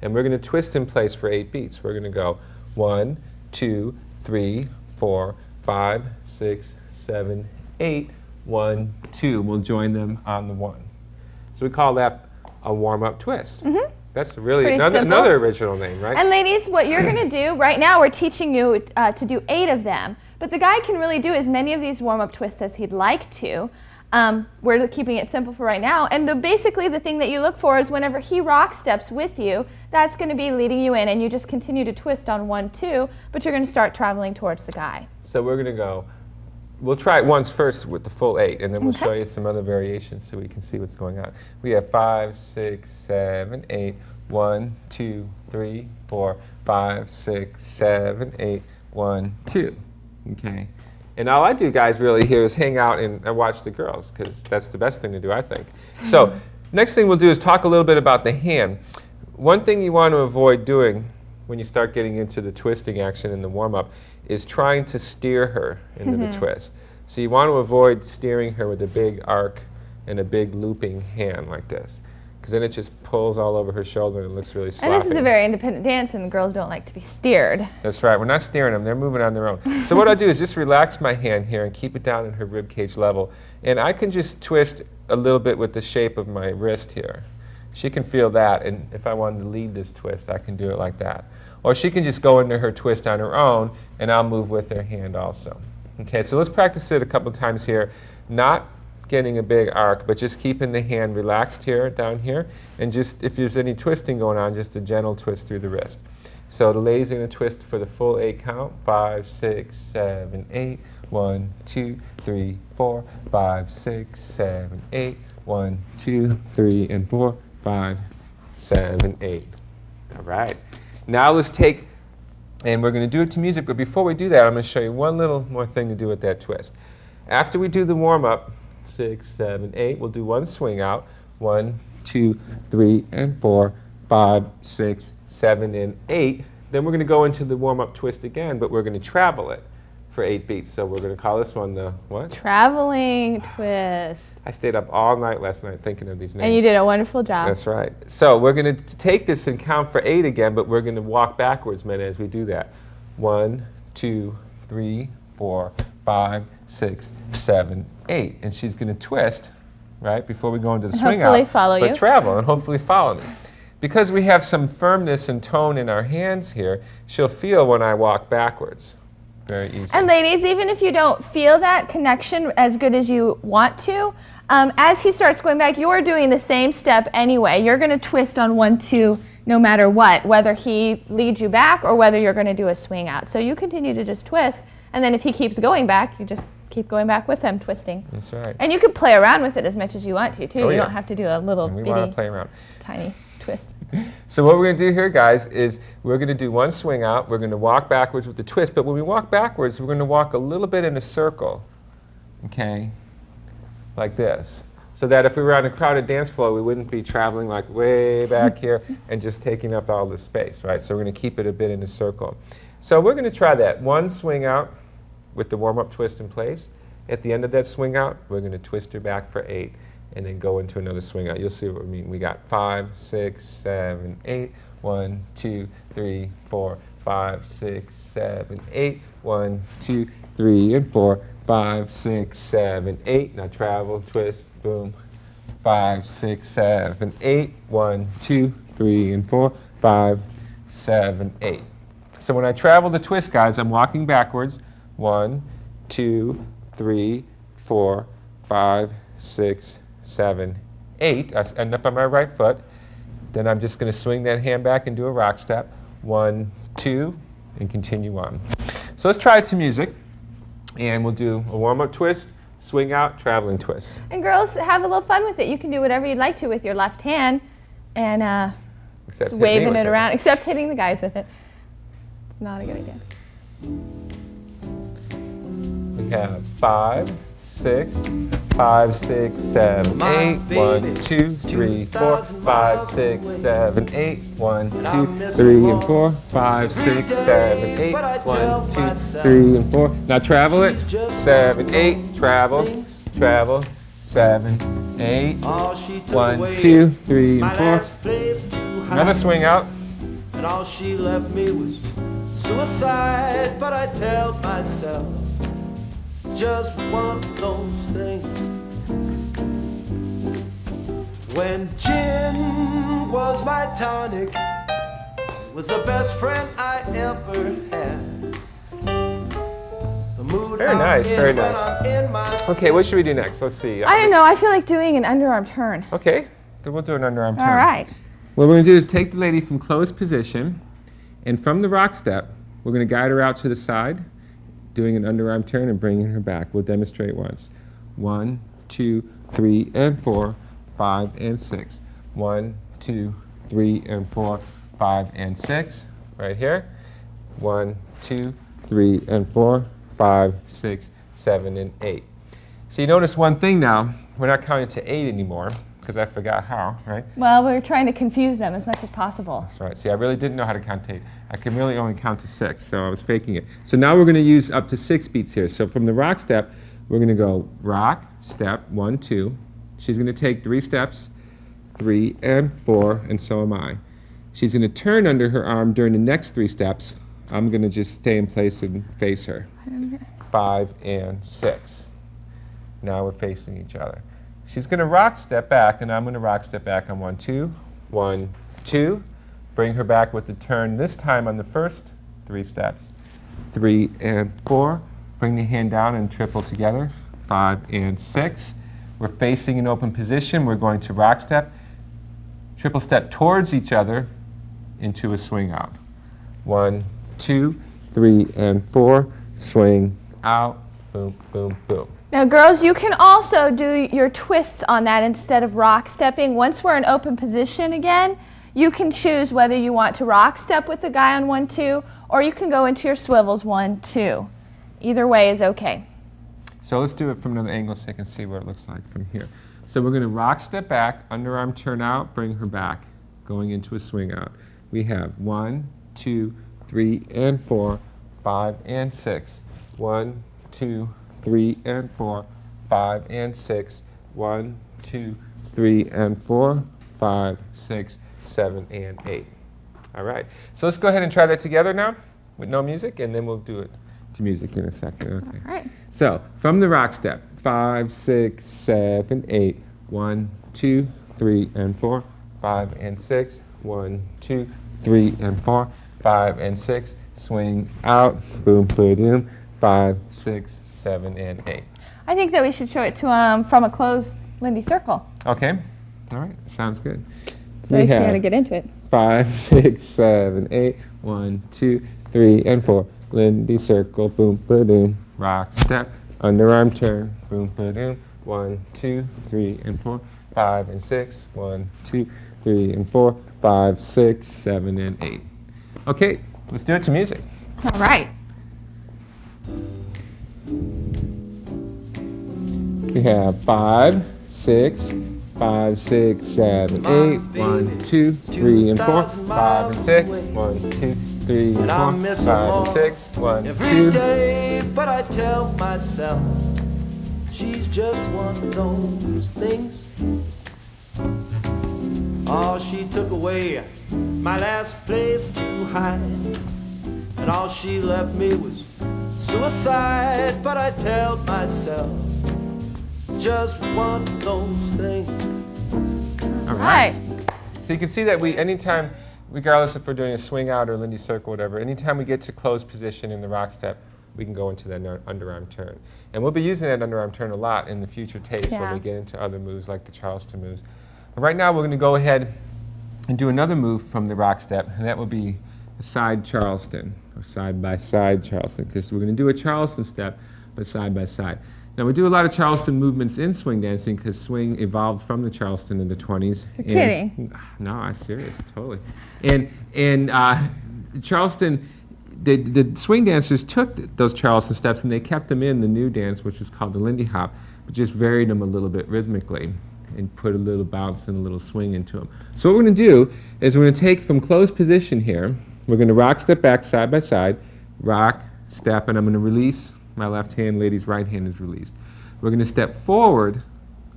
and we're going to twist in place for 8 beats. We're going to go 1, 2, 3, 4, 5, 6, 7, 8, 1, 2. We'll join them on the 1. So we call that a warm-up twist. That's really Pretty simple. another original name, right? And ladies, what you're going to do, right now we're teaching you to do 8 of them. But the guy can really do as many of these warm-up twists as he'd like to. We're keeping it simple for right now. And basically the thing that you look for is whenever he rock steps with you, that's going to be leading you in. And you just continue to twist on 1, 2, but you're going to start traveling towards the guy. So we're going to go, we'll try it once first with the full 8, and then we'll show you some other variations so we can see what's going on. We have 5, 6, 7, 8, 1, 2, 3, 4, 5, 6, 7, 8, 1, 2. Okay. And all I do, guys, really here is hang out and watch the girls, because that's the best thing to do, I think. So next thing we'll do is talk a little bit about the hand. One thing you want to avoid doing when you start getting into the twisting action in the warm-up is trying to steer her into the twist. So you want to avoid steering her with a big arc and a big looping hand like this, because then it just pulls all over her shoulder and it looks really sloppy. And this is a very independent dance, and the girls don't like to be steered. That's right. We're not steering them. They're moving on their own. So what I'll do is just relax my hand here and keep it down in her rib cage level. And I can just twist a little bit with the shape of my wrist here. She can feel that, and if I wanted to lead this twist, I can do it like that. Or she can just go into her twist on her own, and I'll move with her hand also. Okay, so let's practice it a couple times here. Not getting a big arc, but just keeping the hand relaxed here, down here, and just, if there's any twisting going on, just a gentle twist through the wrist. So the ladies are going to twist for the full 8 count. 5, 6, 7, 8. 1, 2, 3, 4, 5, 6, 7, 8. 1, 2, 3, and 4, 5, 7, 8. All right. Now let's take, and we're going to do it to music, but before we do that, I'm going to show you one little more thing to do with that twist. After we do the warm-up, 6, 7, 8, we'll do one swing out. 1, 2, 3, and 4, 5, 6, 7, and 8. Then we're going to go into the warm-up twist again, but we're going to travel it for 8 beats. So we're going to call this one the what? Traveling twist. I stayed up all night last night thinking of these names. And you did a wonderful job. That's right. So we're going to take this and count for 8 again, but we're going to walk backwards, men, as we do that. 1, 2, 3, 4, 5, 6, 7, 8. And she's going to twist, right, before we go into the swing out. Hopefully follow you. But travel and hopefully follow me. Because we have some firmness and tone in our hands here, she'll feel when I walk backwards. Very easy. And ladies, even if you don't feel that connection as good as you want to, as he starts going back, you're doing the same step anyway. You're going to twist on 1, 2, no matter what, whether he leads you back or whether you're going to do a swing out. So you continue to just twist, and then if he keeps going back, you just keep going back with him, twisting. That's right. And you can play around with it as much as you want to, too. Oh, you yeah. don't have to do a little And we bitty, want to play around. tiny twist. So what we're going to do here, guys, is we're going to do one swing out. We're going to walk backwards with the twist. But when we walk backwards, we're going to walk a little bit in a circle, okay, like this. So that if we were on a crowded dance floor, we wouldn't be traveling like way back here and just taking up all the space, right? So we're going to keep it a bit in a circle. So we're going to try that. One swing out with the warm-up twist in place. At the end of that swing out, we're going to twist her back for 8. And then go into another swing out. You'll see what we mean. We got 5, 6, 7, 8. 1, 2, 3, 4, 5, 6, 7, 8. 1, 2, 3, and 4, 5, 6, 7, 8. Now travel, twist, boom. 5, 6, 7, 8. 1, 2, 3, and 4, 5, 7, 8. So when I travel the twist, guys, I'm walking backwards. 1, 2, 3, 4, 5, 6, 7, 8. I end up on my right foot. Then I'm just going to swing that hand back and do a rock step. 1, 2, and continue on. So let's try it to music. And we'll do a warm-up twist, swing out, traveling twist. And girls, have a little fun with it. You can do whatever you'd like to with your left hand and Except hit me waving with it around, except hitting the guys with it. Not a good idea. We have 5, 6, 5, 6, 7, 8. 1, 2, 3, 4, 5, 6, 7, 8. 1, 2, 3, and 4, 5, 6, 7, 8. 1, 2, 3, and 4. Now travel it. 7, 8. Travel, travel. 7, 8. 1, 2, 3, and 4. Another swing out. And all she left me was suicide. But I tell myself it's just one of those things. When gin was my tonic, was the best friend I ever had. The mood Very I'm nice, in very when nice. I'm in my Okay, what should we do next? Let's see. I don't know. I feel like doing an underarm turn. Okay, then we'll do an underarm turn. All right. What we're going to do is take the lady from closed position, and from the rock step, we're going to guide her out to the side, doing an underarm turn and bringing her back. We'll demonstrate once. 1, 2, 3, and 4, 5, and 6. 1, 2, 3, and 4, 5, and 6. Right here. 1, 2, 3, and 4, 5, 6, 7, and 8. So you notice one thing now. We're not counting to 8 anymore, because I forgot how, right? Well, we're trying to confuse them as much as possible. That's right. See, I really didn't know how to count to 8. I could really only count to 6, so I was faking it. So now we're going to use up to 6 beats here. So from the rock step, we're going to go rock, step, 1, 2. She's going to take 3 steps, 3 and 4, and so am I. She's going to turn under her arm during the next 3 steps. I'm going to just stay in place and face her. 5 and 6. Now we're facing each other. She's going to rock step back, and I'm going to rock step back on 1, 2. 1, 2. Bring her back with the turn, this time on the first 3 steps. 3 and 4. Bring the hand down and triple together. 5 and 6. We're facing an open position. We're going to rock step, triple step towards each other into a swing out. 1, 2, 3, and 4. Swing out. Boom, boom, boom. Now, girls, you can also do your twists on that instead of rock stepping. Once we're in open position again, you can choose whether you want to rock step with the guy on 1, 2, or you can go into your swivels 1, 2. Either way is okay. So let's do it from another angle so I can see what it looks like from here. So we're going to rock step back, underarm turn out, bring her back, going into a swing out. We have 1, 2, 3, and 4, 5, and 6. 1, 2, 3, and 4, 5, and 6. 1, 2, 3, and 4, 5, 6, 7, and 8. All right. So let's go ahead and try that together now with no music, and then we'll do it to music in a second. Okay. All right. So from the rock step, 5, 6, 7, 8. 1, 2, 3, and 4, 5, and 6. 1, 2, 3, and 4, 5, and 6. Swing out. Boom, boom. 5, 6, 7, and 8. I think that we should show it to from a closed Lindy circle. Okay. All right. Sounds good. So you see how to get into it. 5, 6, 7, 8. 1, 2, 3, and 4. Lindy circle, boom, ba-doom. Rock step, underarm turn, boom, ba-doom. 1, 2, 3, and 4, 5, and 6. 1, 2, 3, and 4, 5, 6, 7, and 8. Okay, let's do it to music. All right. We have 5, 6, 5, 6, 7, 8. 1, 2, 3, and 4, 5, and 6. 1, 2, 3, and 4, 5, and 6. 1, every 2. day, but I tell myself she's just one of those things. Oh, she took away my last place to hide, and all she left me was suicide. But I tell myself it's just one of those things. All right. So you can see that anytime, regardless if we're doing a swing out or Lindy circle, whatever, anytime we get to closed position in the rock step, we can go into that underarm turn. And we'll be using that underarm turn a lot in the future tapes when we get into other moves like the Charleston moves. But right now we're going to go ahead and do another move from the rock step, and that will be a side Charleston, or side-by-side Charleston, because we're going to do a Charleston step, but side-by-side. Now, we do a lot of Charleston movements in swing dancing because swing evolved from the Charleston in the 20s. You're kidding. No, I'm serious, totally. And Charleston, the swing dancers took those Charleston steps and they kept them in the new dance, which was called the Lindy Hop, but just varied them a little bit rhythmically and put a little bounce and a little swing into them. So what we're going to do is we're going to take from closed position here, we're going to rock, step back, side by side, rock, step, and I'm going to release my left hand, lady's right hand is released. We're going to step forward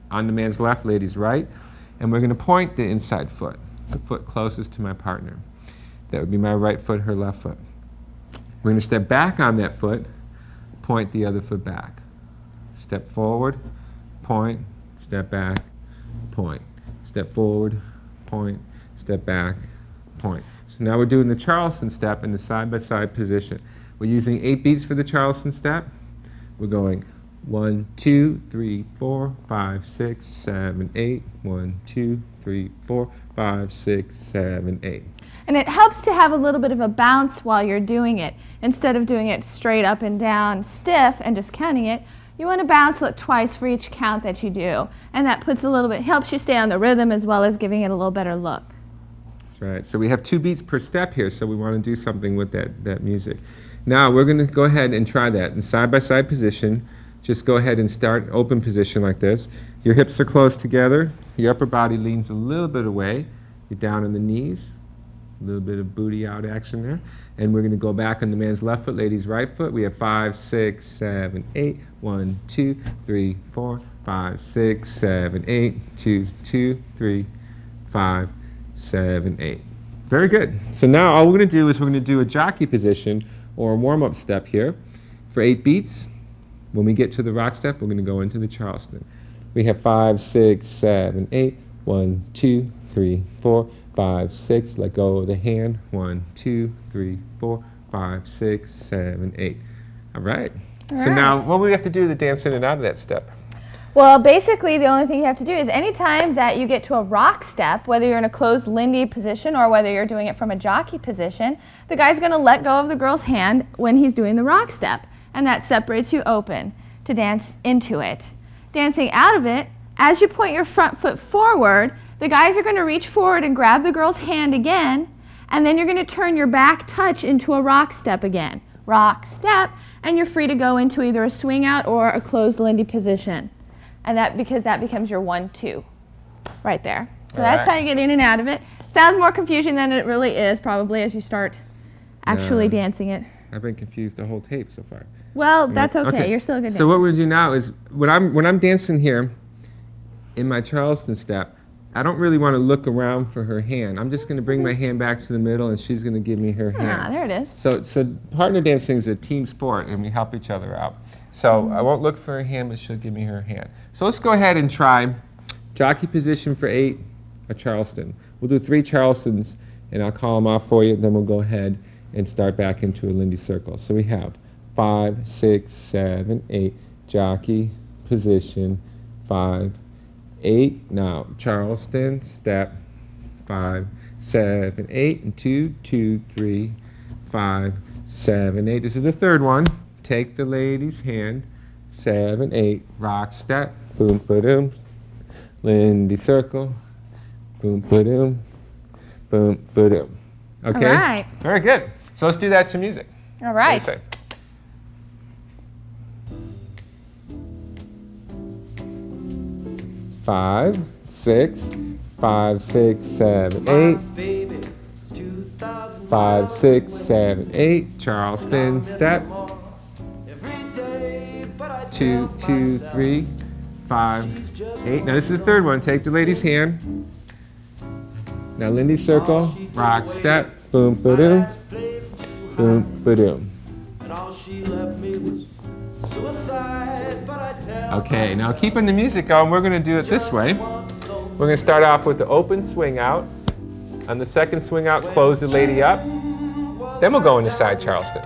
on the man's left, lady's right, and we're going to point the inside foot, the foot closest to my partner. That would be my right foot, her left foot. We're going to step back on that foot, point the other foot back. Step forward, point, step back, point. step forward, point, step back, point. So now we're doing the Charleston step in the side-by-side position. We're using 8 beats for the Charleston step. We're going 1, 2, 3, 4, 5, 6, 7, 8. 1, 2, 3, 4, 5, 6, 7, 8. And it helps to have a little bit of a bounce while you're doing it. Instead of doing it straight up and down stiff and just counting it, you want to bounce it twice for each count that you do. And that puts a little bit, helps you stay on the rhythm as well as giving it a little better look. That's right. So we have 2 beats per step here, so we want to do something with that music. Now we're going to go ahead and try that in side-by-side position. Just go ahead and start open position like this. Your hips are close together. Your upper body leans a little bit away. You're down on the knees. A little bit of booty out action there. And we're going to go back on the man's left foot, lady's right foot. We have 5, 6, 7, 8. 1, 2, 3, 4, 5, 6, 7, 8. 2, 2, 3, 5, 7, 8. Very good. So now all we're going to do is we're going to do a jockey position or a warm-up step here for 8 beats. When we get to the rock step, we're going to go into the Charleston. We have 5, 6, 7, 8. 1, 2, 3, 4, 5, 6. Let go of the hand. 1, 2, 3, 4, 5, 6, 7, 8. All right. So now, what do we have to do to dance in and out of that step? Well, basically, the only thing you have to do is anytime that you get to a rock step, whether you're in a closed Lindy position or whether you're doing it from a jockey position, the guy's going to let go of the girl's hand when he's doing the rock step. And that separates you open to dance into it. Dancing out of it, as you point your front foot forward, the guys are going to reach forward and grab the girl's hand again, and then you're going to turn your back touch into a rock step again. Rock step, and you're free to go into either a swing out or a closed Lindy position. And because that becomes your 1, 2 right there. So that's how you get in and out of it. Sounds more confusing than it really is probably as you start actually dancing it. I've been confused the whole tape so far. Well, that's okay. You're still a good dancer. So what we're going to do now is when I'm dancing here in my Charleston step, I don't really want to look around for her hand. I'm just going to bring my hand back to the middle, and she's going to give me her hand. Ah, there it is. So partner dancing is a team sport, and we help each other out. So I won't look for her hand, but she'll give me her hand. So let's go ahead and try jockey position for 8, a Charleston. We'll do 3 Charlestons, and I'll call them off for you. Then we'll go ahead and start back into a Lindy circle. So we have 5, 6, 7, 8, jockey position, 5, 8. Now Charleston step, 5, 7, 8, and 2, 2, 3, 5, 7, 8. This is the third one. Take the lady's hand, 7, 8, rock step, boom, ba-doom, Lindy circle, boom, ba-doom, boom, ba-doom. Okay? All right. Very good. So let's do that to music. All right. What do you say? 5, 6, 5, 6, 7, 8. 5, 6, 7, 8. Charleston step. 2, 2, 3, 5, 8. Now this is the third one. Take the lady's hand. Now Lindy circle, rock step, boom, ba-doom, boom, ba-doom. Okay, now keeping the music going, we're going to do it this way. We're going to start off with the open swing out. On the second swing out, close the lady up. Then we'll go into side Charleston.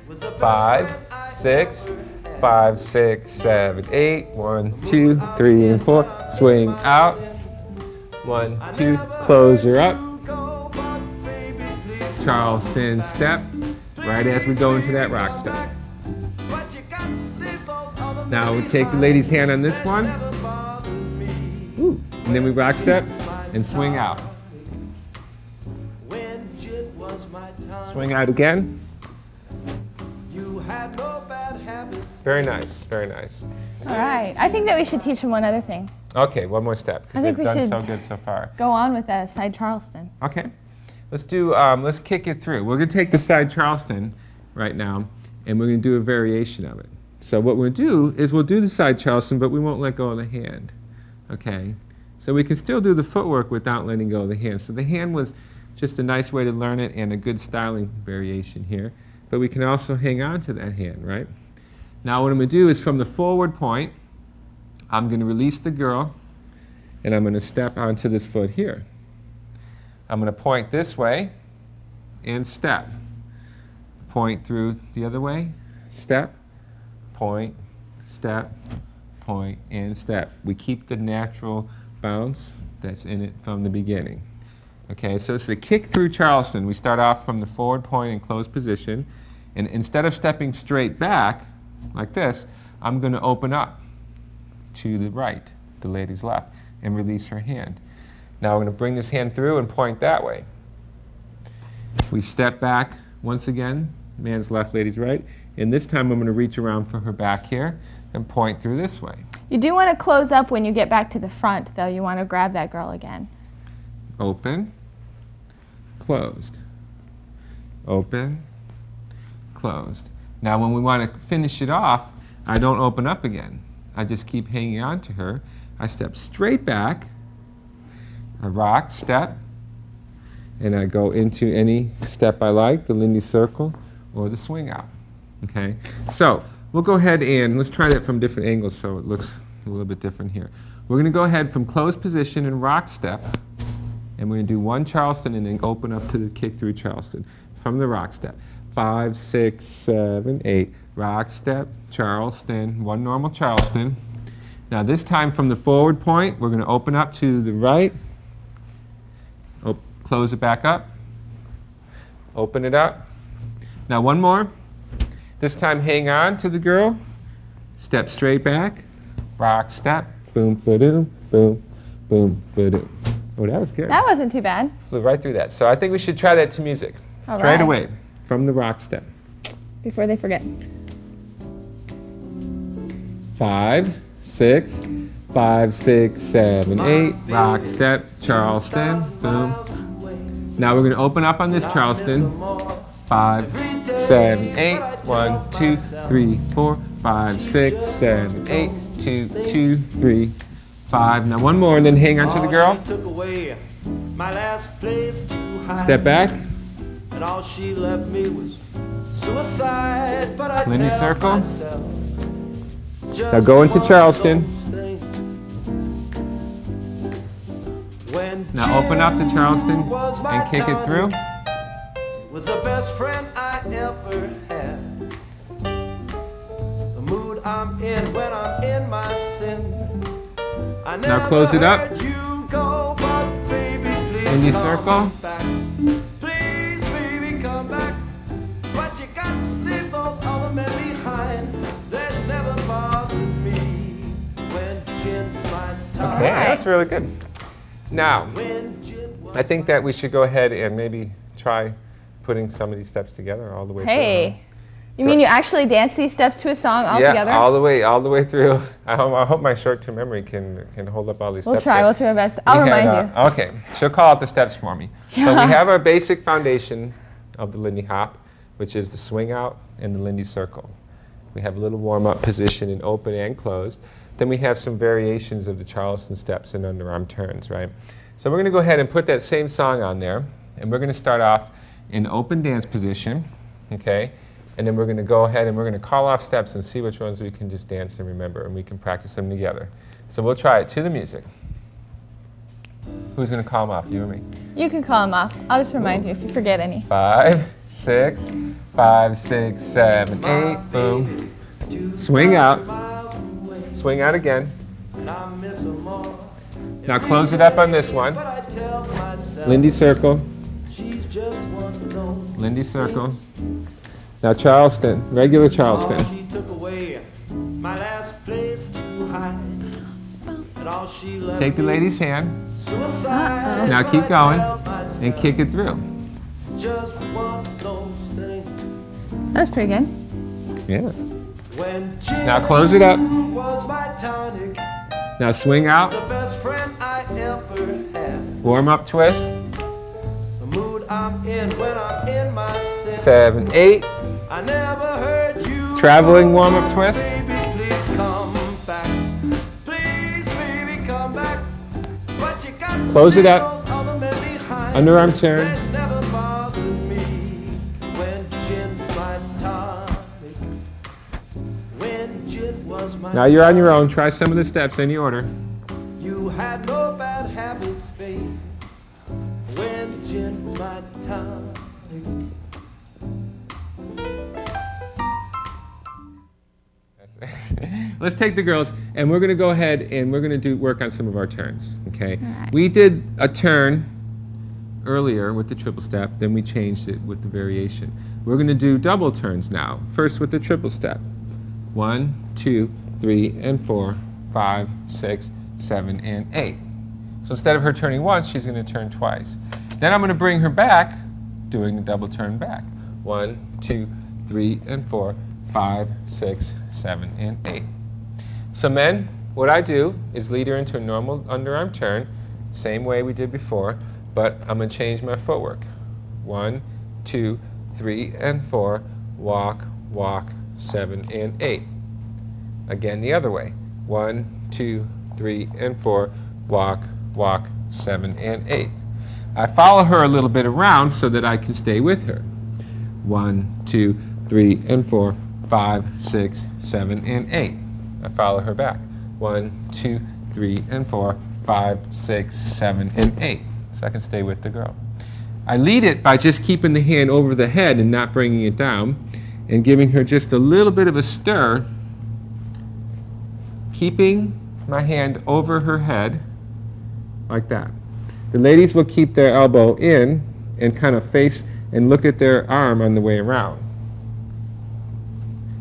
5, 6, 5, 6, 7, 8. 1, 2, 3, and 4. Swing out. 1, 2. Close her up. Charleston step. Right as we go into that rock step. Now we take the lady's hand on this one. Ooh. And then we rock step and swing out. Swing out again. Very nice, very nice. All right. I think that we should teach them one other thing. Okay, one more step, I because think they've we done should so good so far. Go on with the side Charleston. Okay, let's kick it through. We're going to take the side Charleston right now, and we're going to do a variation of it. So what we'll do is we'll do the side Charleston, but we won't let go of the hand. Okay, so we can still do the footwork without letting go of the hand. So the hand was just a nice way to learn it and a good styling variation here. But we can also hang on to that hand, right? Now what I'm going to do is from the forward point, I'm going to release the girl, and I'm going to step onto this foot here. I'm going to point this way and step. Point through the other way, step, point, step, point, and step. We keep the natural bounce that's in it from the beginning. Okay, so it's a kick through Charleston. We start off from the forward point and closed position, and instead of stepping straight back like this, I'm going to open up to the right, the lady's left, and release her hand. Now we're going to bring this hand through and point that way. We step back once again, man's left, lady's right, and this time I'm going to reach around for her back here and point through this way. You do want to close up when you get back to the front, though. You want to grab that girl again. Open, closed, open, closed. Now when we want to finish it off, I don't open up again. I just keep hanging on to her. I step straight back, I rock, step, and I go into any step I like, the Lindy circle or the swing out. Okay, so we'll go ahead and let's try that from different angles so it looks a little bit different here. We're going to go ahead from closed position and rock step, and we're going to do one Charleston and then open up to the kick through Charleston from the rock step. 5, 6, 7, 8, rock step, Charleston, one normal Charleston. Now this time from the forward point, we're going to open up to the right, close it back up, open it up. Now one more. This time hang on to the girl, step straight back, rock step, boom, ba-doom, boom, boom, ba-doom. Oh, that was good. That wasn't too bad. Flew right through that. So I think we should try that to music. All Straight right. away from the rock step. Before they forget. 5, 6, 5, 6, 7, 8, rock step, Charleston, boom. Now we're going to open up on this Charleston. 5, 7, 8, 1, 2, 3, 4, 5, 6, 7, 8, 2, 2, 3, 5. Now one more and then hang on to the girl. Step back. And all she left me was suicide, but I Lindy tell circle. myself, it's Now just go into one Charleston. of those things. When Now open up the Charleston was my and kick it tonic, through. was the best friend I ever had. The mood I'm in when I'm in my sin. I Now never close it up. heard you go, but baby, please Lindy come circle. back. Please, baby, come back. But you got to leave those other men behind. They never bothered me when gin my time. Okay, that's really good. Now, When gin was I think that we should go ahead and maybe try putting some of these steps together all the way Hey, you mean you actually dance these steps to a song all through. together? Yeah, all the way through. I hope my short-term memory can hold up all these We'll steps. try. there. We'll try our best. I'll We had, remind you. Okay, she'll call out the steps for me. But we have our basic foundation of the Lindy Hop, which is the swing out and the Lindy circle. We have a little warm-up position in open and closed. Then we have some variations of the Charleston steps and underarm turns, right? So we're going to go ahead and put that same song on there, and we're going to start off in open dance position, okay? And then we're going to go ahead and we're going to call off steps and see which ones we can just dance and remember, and we can practice them together. So we'll try it to the music. Who's going to call them off, you or me? You can call them off. I'll just remind you if you forget any. 5, 6, 5, 6, 7, 8, boom. Swing out. Swing out again. and I miss her more. Now close it up on this one. But I tell myself Lindy circle, she's just one of those. Lindy circle. Now Charleston, regular Oh, Charleston. she took away my last place to hide. And all she left Take the me lady's hand. suicide. Now But keep I going tell myself and kick it through. it's just one of those things. That's pretty good. Yeah. When gin Now close it up. was my tonic, Now swing out. the best friend I ever had. Warm up twist. The mood I'm in when I'm in my sin. 7, 8. I never heard you. Traveling go, warm-up twist. Baby, please come back. Please, baby, come back. But you got to Close it leave up. those other men behind. Underarm turn. They never bothered me when gin my tonic. When gin was my Now you're on your own. Try some of the steps, any order. You had no babe, when the gin's my tonic. Let's take the girls, and we're going to go ahead and we're going to work on some of our turns. Okay. Alright. We did a turn earlier with the triple step, then we changed it with the variation. We're going to do double turns now. First with the triple step. 1, 2, 3, and 4, 5, 6, 7, and 8. So instead of her turning once, she's going to turn twice. Then I'm going to bring her back, doing a double turn back. 1, 2, 3, and 4, 5, 6, 7, and 8. So men, what I do is lead her into a normal underarm turn, same way we did before, but I'm going to change my footwork. 1, 2, 3, and 4, walk, walk, 7, and 8. Again the other way. 1, 2, 3, and 4, walk, walk, 7, and 8. I follow her a little bit around so that I can stay with her. 1, 2, 3, and 4, 5, 6, 7, and 8. I follow her back. 1, 2, 3, and 4, 5, 6, 7, and 8. So I can stay with the girl. I lead it by just keeping the hand over the head and not bringing it down, and giving her just a little bit of a stir, keeping my hand over her head like that. The ladies will keep their elbow in and kind of face and look at their arm on the way around,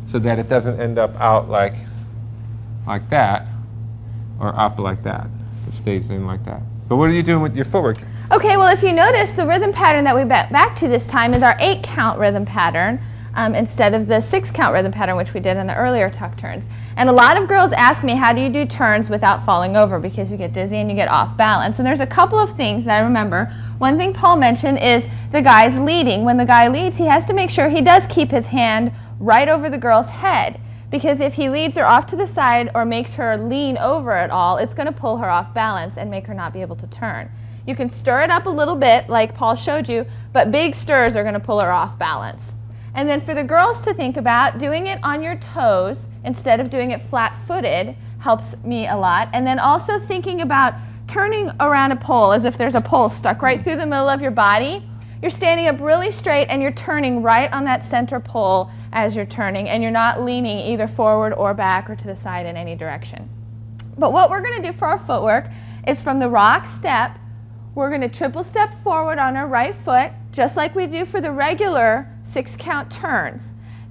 so that it doesn't end up out like that or up like that. It stays in like that. But what are you doing with your footwork? Okay, well, if you notice, the rhythm pattern that we back to this time is our 8-count rhythm pattern instead of the 6-count rhythm pattern, which we did in the earlier tuck turns. And a lot of girls ask me, how do you do turns without falling over, because you get dizzy and you get off balance. And there's a couple of things that I remember. One thing Paul mentioned is the guy's leading. When the guy leads, he has to make sure he does keep his hand right over the girl's head, because if he leads her off to the side or makes her lean over at all, it's going to pull her off balance and make her not be able to turn. You can stir it up a little bit like Paul showed you, but big stirs are going to pull her off balance. And then for the girls to think about, doing it on your toes instead of doing it flat-footed helps me a lot. And then also thinking about turning around a pole as if there's a pole stuck right through the middle of your body. You're standing up really straight and you're turning right on that center pole as you're turning, and you're not leaning either forward or back or to the side in any direction. But what we're going to do for our footwork is, from the rock step, we're going to triple step forward on our right foot, just like we do for the regular 6-count turns.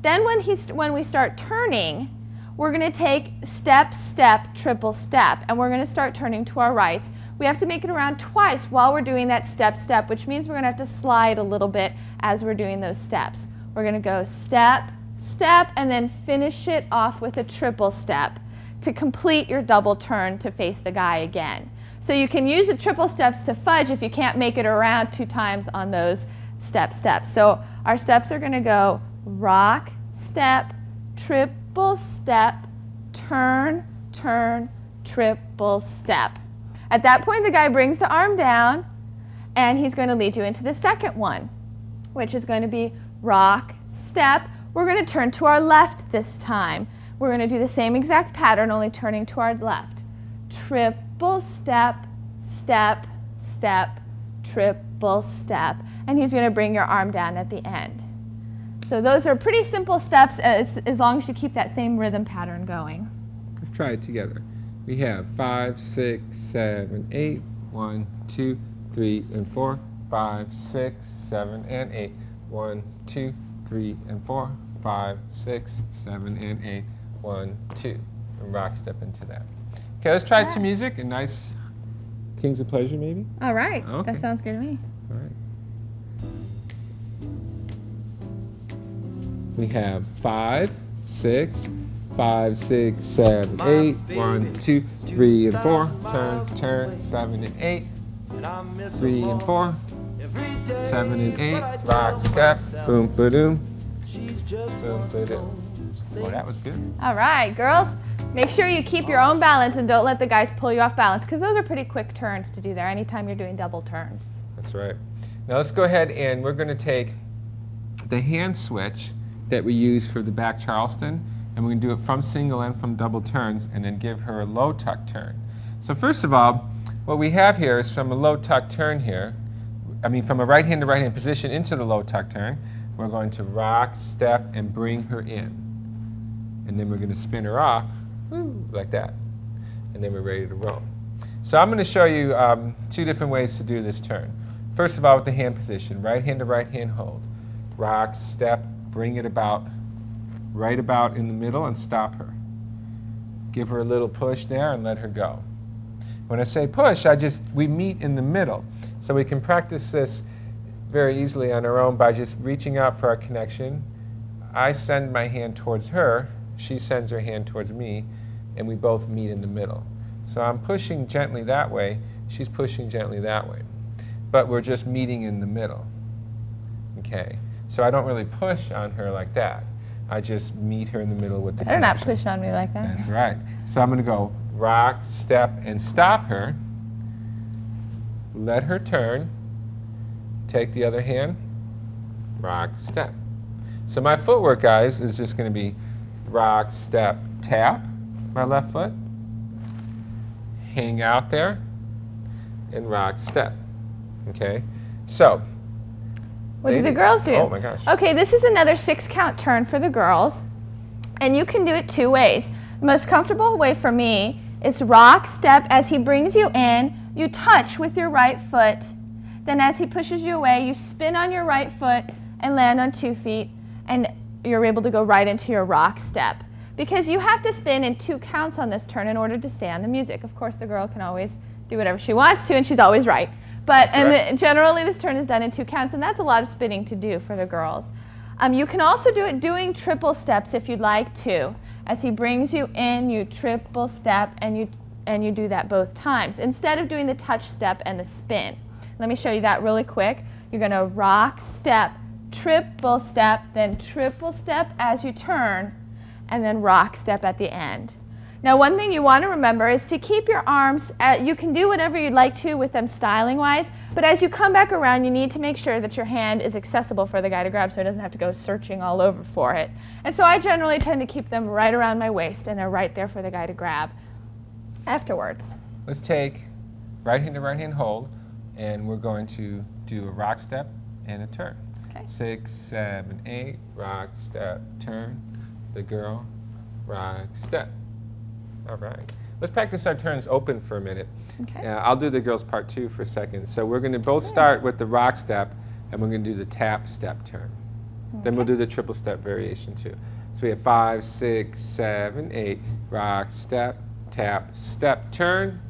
Then when we start turning, we're going to take step, step, triple step, and we're going to start turning to our rights. We have to make it around twice while we're doing that step, step, which means we're going to have to slide a little bit as we're doing those steps. We're going to go step, step, and then finish it off with a triple step to complete your double turn to face the guy again. So you can use the triple steps to fudge if you can't make it around 2 times on those step, steps. So our steps are going to go rock, step, triple step, turn, turn, triple step. At that point, the guy brings the arm down, and he's going to lead you into the second one, which is going to be rock, step. We're going to turn to our left this time. We're going to do the same exact pattern, only turning to our left. Triple step, step, step, triple step. And he's going to bring your arm down at the end. So those are pretty simple steps as long as you keep that same rhythm pattern going. Let's try it together. We have 5, 6, 7, 8. 1, 2, 3, and 4. 5, 6, 7, and 8. 1, 2, 3, and 4. 5, 6, 7, and 8. 1, 2. And rock step into that. Okay, let's try it to music. A nice Kings of Pleasure, maybe? All right. Okay. That sounds good to me. All right. We have 5, 6, 5, 6, 7, 8. 1, 2, 3, and 4. Turn, turn, 7 and 8. 3 and 4. 7 and 8. Rock step. Boom, ba-doom. Boom, ba-doom. Oh, that was good. All right, girls. Make sure you keep your own balance and don't let the guys pull you off balance, because those are pretty quick turns to do there anytime you're doing double turns. That's right. Now let's go ahead and we're going to take the hand switch that we use for the back Charleston, and we're going to do it from single and from double turns, and then give her a low tuck turn. So first of all, what we have here is from a low tuck turn here, from a right hand to right hand position into the low tuck turn, we're going to rock, step, and bring her in. And then we're going to spin her off, woo, like that. And then we're ready to roll. So I'm going to show you 2 different ways to do this turn. First of all, with the hand position, right hand to right hand hold. Rock, step, bring it about, right about in the middle and stop her. Give her a little push there and let her go. When I say push, we meet in the middle. So we can practice this very easily on our own by just reaching out for our connection. I send my hand towards her, she sends her hand towards me, and we both meet in the middle. So I'm pushing gently that way, she's pushing gently that way. But we're just meeting in the middle. Okay? So I don't really push on her like that. I just meet her in the middle with the Better not connection. push on me like that. That's right. So I'm going to go rock, step, and stop her. Let her turn. Take the other hand. Rock, step. So my footwork, guys, is just going to be rock, step, tap my left foot. Hang out there. And rock, step. Okay? So. What do the girls do? Oh my gosh. Okay, this is another 6-count turn for the girls. And you can do it 2 ways. The most comfortable way for me is rock, step. As he brings you in, you touch with your right foot. Then as he pushes you away, you spin on your right foot and land on 2 feet. And you're able to go right into your rock step. Because you have to spin in 2 counts on this turn in order to stay on the music. Of course, the girl can always do whatever she wants to, and she's always right. But generally, this turn is done in 2 counts, and that's a lot of spinning to do for the girls. You can also do it doing triple steps if you'd like to. As he brings you in, you triple step, and you do that both times, instead of doing the touch step and the spin. Let me show you that really quick. You're going to rock, step, triple step, then triple step as you turn, and then rock step at the end. Now, one thing you want to remember is to keep your arms, you can do whatever you'd like to with them styling-wise, but as you come back around, you need to make sure that your hand is accessible for the guy to grab so he doesn't have to go searching all over for it. And so I generally tend to keep them right around my waist, and they're right there for the guy to grab afterwards. Let's take right hand to right hand hold, and we're going to do a rock step and a turn. Okay. 6, 7, 8, rock, step, turn, the girl, rock, step. All right. Let's practice our turns open for a minute. Okay. I'll do the girls' part 2 for a second. So we're going to both start with the rock step, and we're going to do the tap step turn. Okay. Then we'll do the triple step variation too. So we have 5, 6, 7, 8, rock, step, tap, step, turn,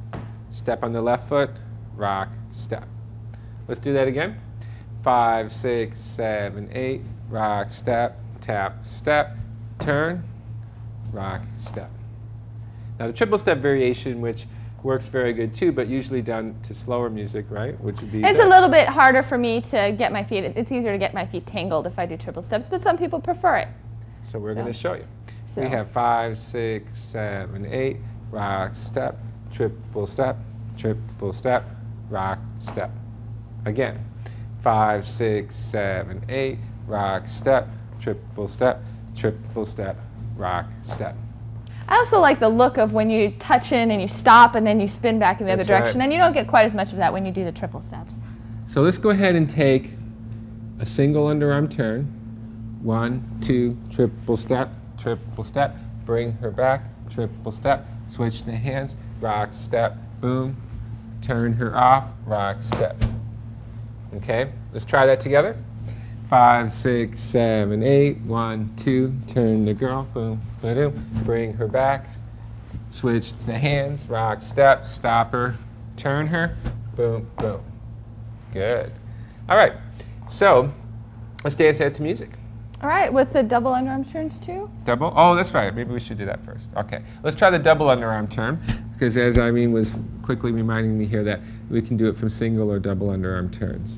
step on the left foot, rock, step. Let's do that again. 5, 6, 7, 8, rock, step, tap, step, turn, rock, step. Now the triple step variation, which works very good too, but usually done to slower music, right? Which would be It's a little bit harder for me to get my feet. It's easier to get my feet tangled if I do triple steps, but some people prefer it. So we're going to show you. So. We have 5, 6, 7, 8, rock, step, triple step, rock, step. Again, 5, 6, 7, 8, rock, step, triple step, rock, step. I also like the look of when you touch in and you stop and then you spin back in the other direction. Right. And you don't get quite as much of that when you do the triple steps. So let's go ahead and take a single underarm turn. 1, 2, triple step, bring her back, triple step, switch the hands, rock, step, boom, turn her off, rock, step. Okay, let's try that together. 5, 6, 7, 8, 1, 2, turn the girl, boom, ba-doom, bring her back, switch the hands, rock, step, stop her, turn her, boom, boom. Good. All right, so let's dance head to music. All right, with the double underarm turns too? Double? Oh, that's right. Maybe we should do that first. Okay, let's try the double underarm turn, because as Irene was quickly reminding me here that we can do it from single or double underarm turns.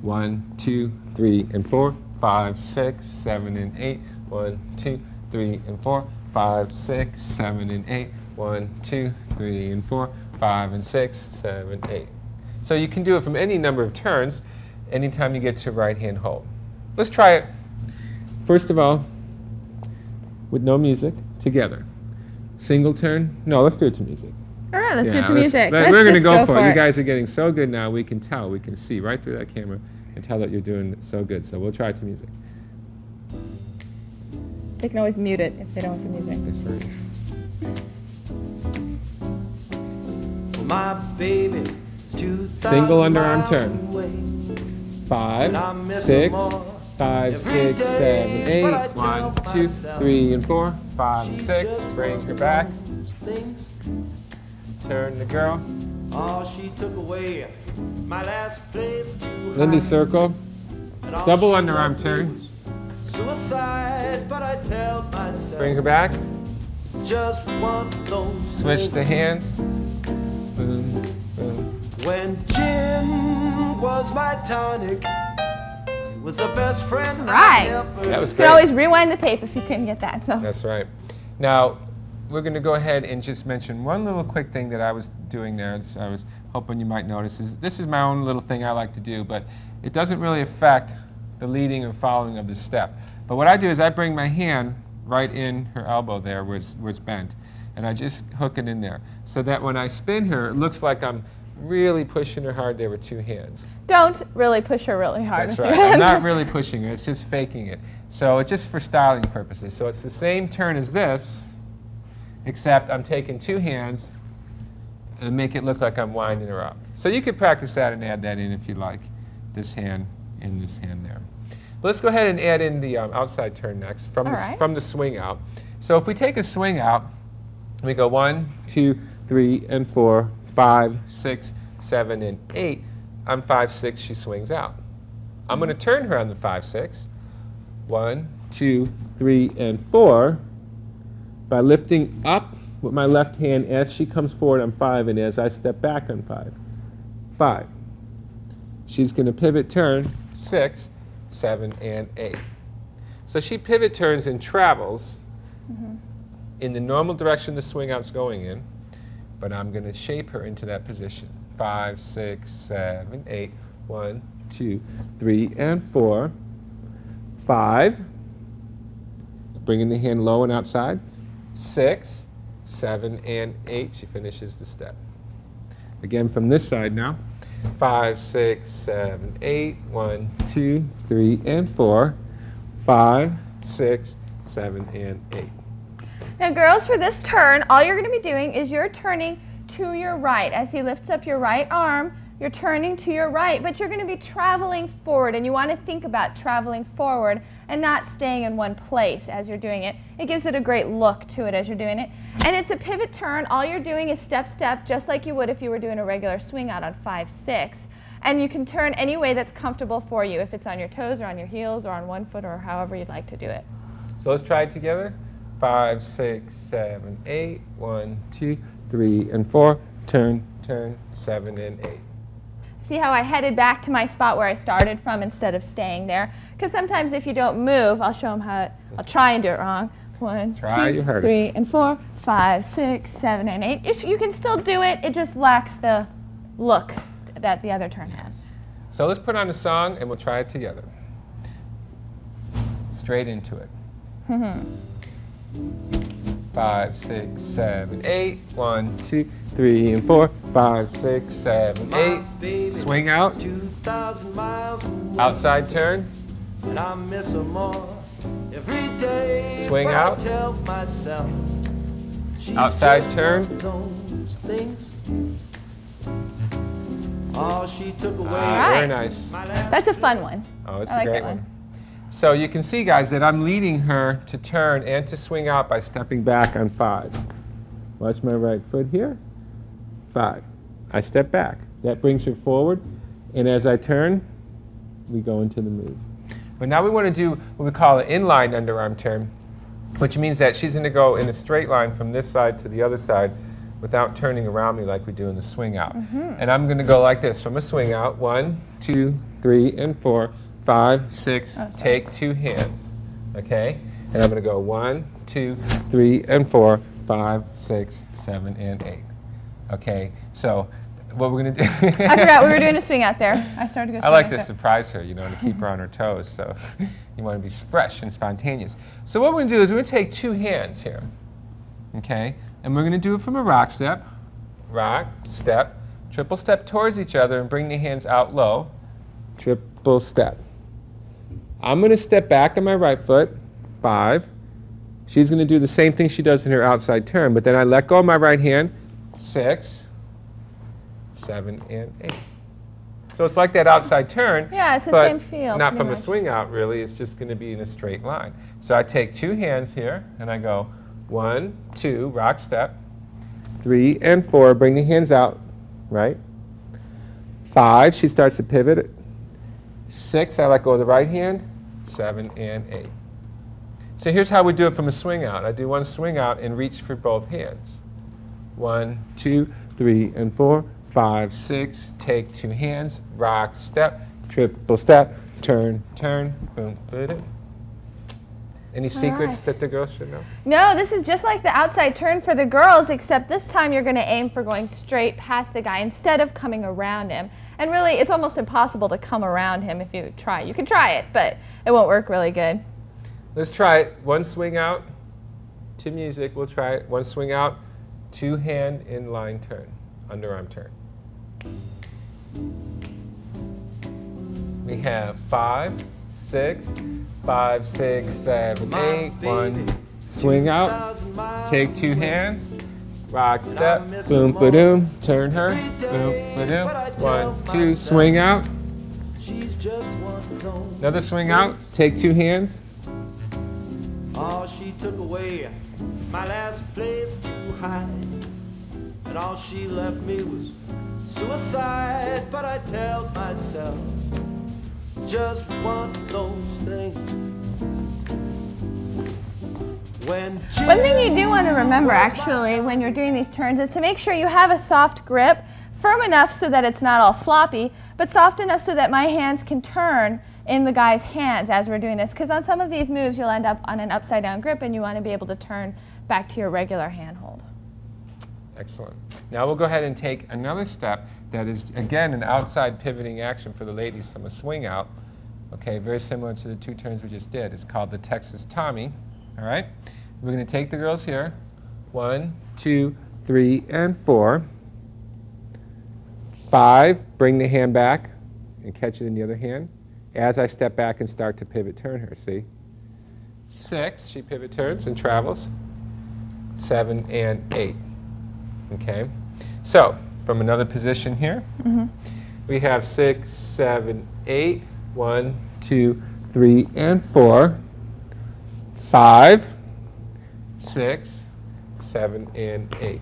1, 2, 3, and 4, 5, 6, 7, and 8. 1, 2, 3, and 4, 5, 6, 7, and 8. 1, 2, 3, and 4, 5, and 6, 7, 8. So you can do it from any number of turns anytime you get to right hand hold. Let's try it. First of all, with no music, together. Single turn. No, let's do it to music. All right, let's do Yeah, some music. we're Let's going to just go for it. You it. guys are getting so good now. We can tell. We can see right through that camera and tell that you're doing so good. So we'll try to music. They can always mute it if they don't want the music. That's right. My baby is 2,000 Single underarm miles turn. away. 5, 6, 5, 6, 7, 8. 1, 2, 3, and 4. 5 and 6. Bring her back. Turn the girl. Oh, she took away my last place to Lindy hide. circle. And all Double she underarm wanted turn. was Suicide, but I tell myself Bring her back. it's just one of those Switch things. the hands. Boom, boom. When gin was my tonic, he was the best friend Right. I ever That was You great. can always rewind the tape if you couldn't get that. So. That's right. Now, we're going to go ahead and just mention one little quick thing that I was doing there. I was hoping you might notice. This is my own little thing I like to do, but it doesn't really affect the leading or following of the step. But what I do is I bring my hand right in her elbow there where it's bent, and I just hook it in there so that when I spin her, it looks like I'm really pushing her hard there with two hands. Don't really push her really hard. That's with right. your I'm hands. not really pushing her. It's just faking it. So it's just for styling purposes. So it's the same turn as this, except I'm taking two hands and make it look like I'm winding her up. So you could practice that and add that in if you like. This hand and this hand there. But let's go ahead and add in the outside turn next from the swing out. So if we take a swing out, we go 1, 2, 3, and 4, 5, 6, 7, and 8. On 5, 6, she swings out. I'm going to turn her on the 5, 6. 1, 2, 3, and 4 by lifting up with my left hand as she comes forward on 5 and as I step back on 5. 5. She's going to pivot turn 6, 7, and 8. So she pivot turns and travels in the normal direction the swing out's going in, but I'm going to shape her into that position. 5, 6, 7, 8. 1, 2, 3, and 4. 5. Bringing the hand low and outside. 6, 7, and 8. She finishes the step. Again from this side now. 5, 6, 7, 8. 1, 2, 3, and 4. 5, 6, 7, and 8. Now, girls, for this turn, all you're going to be doing is you're turning to your right. As he lifts up your right arm, you're turning to your right, but you're going to be traveling forward, and you want to think about traveling forward and not staying in one place as you're doing it. It gives it a great look to it as you're doing it. And it's a pivot turn. All you're doing is step, step, just like you would if you were doing a regular swing out on 5, 6. And you can turn any way that's comfortable for you, if it's on your toes or on your heels or on one foot or however you'd like to do it. So let's try it together. 5, 6, 7, 8. 1, 2, 3, and 4. Turn, turn, 7, and 8. See how I headed back to my spot where I started from instead of staying there? Because sometimes if you don't move, I'll show them how, I'll try and do it wrong. 1, Try your 2, hardest. 3, and 4, 5, 6, 7, and 8. You can still do it. It just lacks the look that the other turn has. So let's put on a song and we'll try it together. Straight into it. 5, 6, 7, 8. 1, 2, 3, and 4. 5, 6, 7, 8. Swing out. 2,000 miles away. Outside turn. And I miss her more every day. Swing but out. I tell myself she's Outside just turn. one of those things. Oh, she took away right. Very nice. my last. That's a fun one. Oh, it's I a like great that one. So you can see, guys, that I'm leading her to turn and to swing out by stepping back on 5. Watch my right foot here. 5. I step back. That brings her forward. And as I turn, we go into the move. But now we want to do what we call an inline underarm turn, which means that she's going to go in a straight line from this side to the other side without turning around me like we do in the swing out. And I'm going to go like this from a swing out. 1, 2, 3, and 4. 5, 6, take two hands, okay? And I'm going to go 1, 2, 3, and 4, 5, 6, 7, and 8. Okay, so what we're going to do... I forgot we were doing a swing out there. I started to go I like swing to out there. surprise her, you know, to keep her on her toes, so you want to be fresh and spontaneous. So what we're going to do is we're going to take two hands here, okay? And we're going to do it from a rock step. rock, step, triple step towards each other and bring the hands out low, triple step. I'm going to step back on my right foot, 5. She's going to do the same thing she does in her outside turn, but then I let go of my right hand, 6, 7, and 8. So it's like that outside turn, Yeah, it's the but same feel. not pretty from a much. swing out, really. It's just going to be in a straight line. So I take 2 hands here, and I go 1, 2, rock step, 3 and 4, bring the hands out, right? 5, she starts to pivot. 6, I let go of the right hand, 7 and 8. So here's how we do it from a swing out. I do 1 swing out and reach for both hands. 1, 2, 3, and 4, 5, 6, take 2 hands, rock, step, triple step, turn, turn, boom, boom. Any secrets that the girls should know? No, this is just like the outside turn for the girls, except this time you're going to aim for going straight past the guy instead of coming around him. And really, it's almost impossible to come around him if you try. You can try it, but it won't work really good. Let's try it. 1 swing out to music. We'll try it. 1 swing out, 2 hand in line turn, underarm turn. We have 5, 6, 5, 6, 7, 8. 1 swing out, take 2 hands, rock step, boom, ba-doom, turn her, boom, ba-doom. 1, 2, swing out. Another swing out, take 2 hands. Oh, she took away my last place to hide, and all she left me was suicide. But I tell myself it's just one of those things. One thing you do want to remember, actually, when you're doing these turns is to make sure you have a soft grip, firm enough so that it's not all floppy, but soft enough so that my hands can turn in the guy's hands as we're doing this. Because on some of these moves, you'll end up on an upside down grip, and you want to be able to turn back to your regular handhold. Excellent. Now we'll go ahead and take another step that is, again, an outside pivoting action for the ladies from a swing out. Okay, very similar to the 2 turns we just did. It's called the Texas Tommy. All right? We're going to take the girls here. 1, 2, 3, and 4. 5, bring the hand back and catch it in the other hand. As I step back and start to pivot turn her, see? 6, she pivot turns and travels. 7 and 8. Okay? So, from another position here, we have 6, 7, 8. 1, 2, 3, and 4. 5, 6, 7, and 8.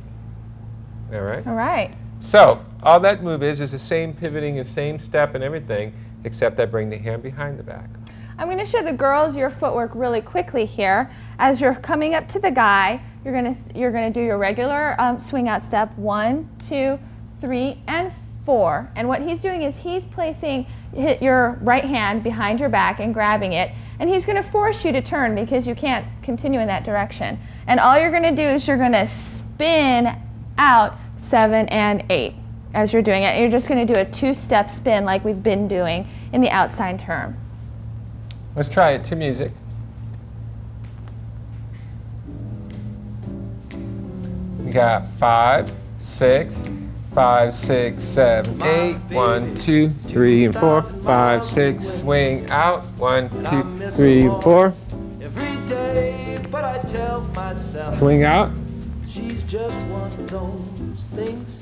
All right? All right. So, all that move is the same pivoting and same step and everything, except I bring the hand behind the back. I'm going to show the girls your footwork really quickly here. As you're coming up to the guy, you're going to do your regular swing out step, 1, 2, 3, and 4. And what he's doing is he's placing your right hand behind your back and grabbing it, and he's going to force you to turn because you can't continue in that direction. And all you're going to do is you're going to spin out 7 and 8 as you're doing it. You're just going to do a 2-step spin like we've been doing in the outside turn. Let's try it to music. We got 5, 6, 5, 6, 7, 8. 1, 2, 3, and 4. 5, 6, swing out. 1, 2, 3, and 4. every day, but I tell myself Swing out. she's just one of those things.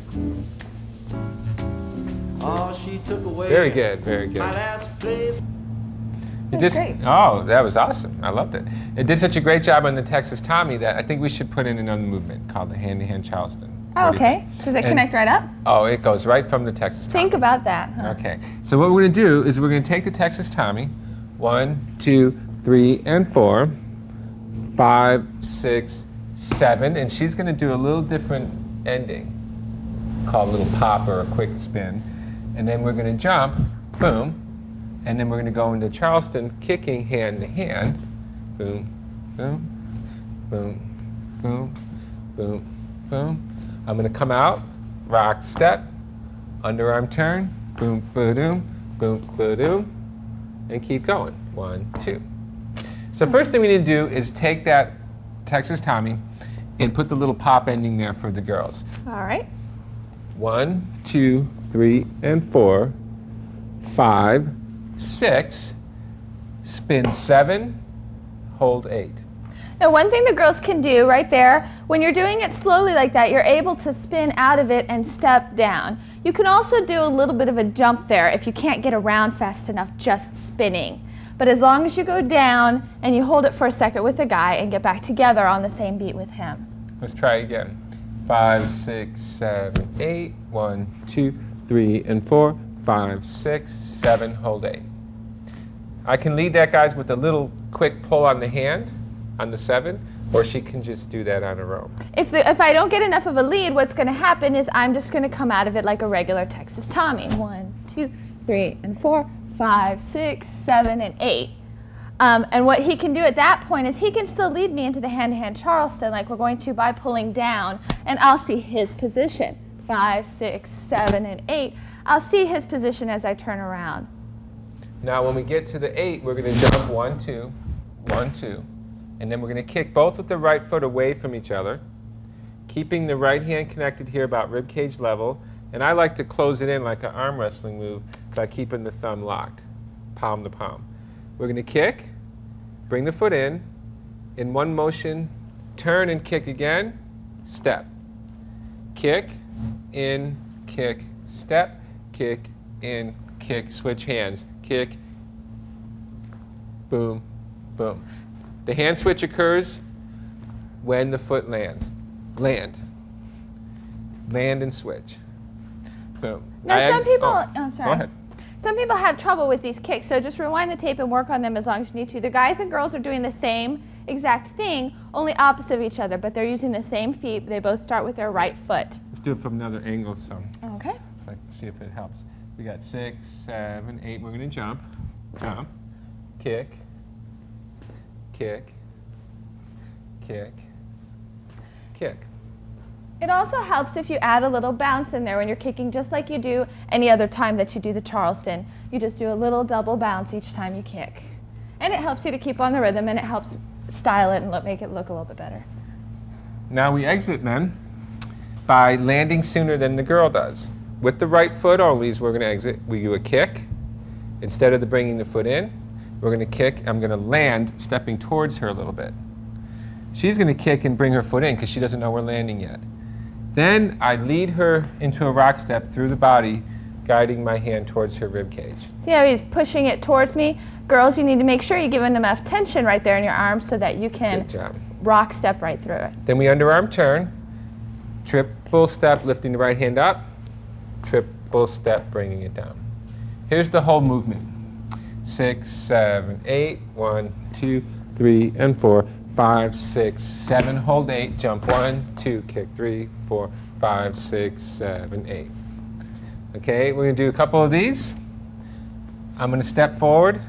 Oh, she took away Very good, very my good. last place. You That's did, great. oh, that was awesome. I loved it. It did such a great job on the Texas Tommy that I think we should put in another movement called the hand-to-hand Charleston. Oh, What do you okay. think? Does it And- connect right up? Oh, it goes right from the Texas Tommy. Think about that. Huh? Okay, so what we're going to do is we're going to take the Texas Tommy, 1, 2, 3, and 4, 5, 6, 7, and she's going to do a little different ending, called a little pop or a quick spin, and then we're going to jump, boom, and then we're going to go into Charleston, kicking hand to hand, boom, boom, boom, boom, boom, boom. I'm going to come out, rock step, underarm turn, boom, ba-doom, boom, ba-doom, and keep going. 1, 2. So first thing we need to do is take that Texas Tommy and put the little pop ending there for the girls. All right. 1, 2, 3, and 4, 5, 6, spin 7, hold 8. Now, one thing the girls can do right there, when you're doing it slowly like that, you're able to spin out of it and step down. You can also do a little bit of a jump there if you can't get around fast enough just spinning. But as long as you go down and you hold it for a second with the guy and get back together on the same beat with him. Let's try again. 5, 6, 7, 8, 1, 2, 3, and 4, 5, 6, 7, hold 8. I can lead that, guys, with a little quick pull on the hand on the 7, or she can just do that on her own. If I don't get enough of a lead, what's going to happen is I'm just going to come out of it like a regular Texas Tommy. 1, 2, 3, and 4, 5, 6, 7, and 8. And what he can do at that point is he can still lead me into the hand-to-hand Charleston like we're going to by pulling down, and I'll see his position. 5, 6, 7, and 8. I'll see his position as I turn around. Now when we get to the 8, we're going to jump 1, 2, 1, 2. And then we're going to kick both with the right foot away from each other, keeping the right hand connected here about rib cage level. And I like to close it in like an arm wrestling move by keeping the thumb locked, palm to palm. We're going to kick, bring the foot in one motion, turn and kick again, step. Kick, in, kick, step, kick, in, kick, switch hands, kick, boom, boom. The hand switch occurs when the foot lands. Land. Land and switch. Boom. Now some people, oh, sorry. Go ahead. Some people have trouble with these kicks, so just rewind the tape and work on them as long as you need to. The guys and girls are doing the same exact thing, only opposite of each other, but they're using the same feet. They both start with their right foot. Let's do it from another angle, so. Okay. Let's see if it helps. We got 6, 7, 8. We're going to jump, jump, kick, kick, kick, kick. It also helps if you add a little bounce in there when you're kicking, just like you do any other time that you do the Charleston. You just do a little double bounce each time you kick. And it helps you to keep on the rhythm, and it helps style it and make it look a little bit better. Now we exit then by landing sooner than the girl does. With the right foot only is we're going to exit. We do a kick. Instead of bringing the foot in, we're going to kick. I'm going to land, stepping towards her a little bit. She's going to kick and bring her foot in because she doesn't know we're landing yet. Then I lead her into a rock step through the body, guiding my hand towards her rib cage. See how he's pushing it towards me? Girls, you need to make sure you're giving enough tension right there in your arms so that you can rock step right through it. Then we underarm turn, triple step, lifting the right hand up, triple step, bringing it down. Here's the whole movement. 6, 7, 8, 1, 2, 3, and 4, 5, 6, 7, hold 8, jump 1, 2, kick 3, 4, 5, 6, 7, 8. Okay, we're going to do a couple of these. I'm going to step forward,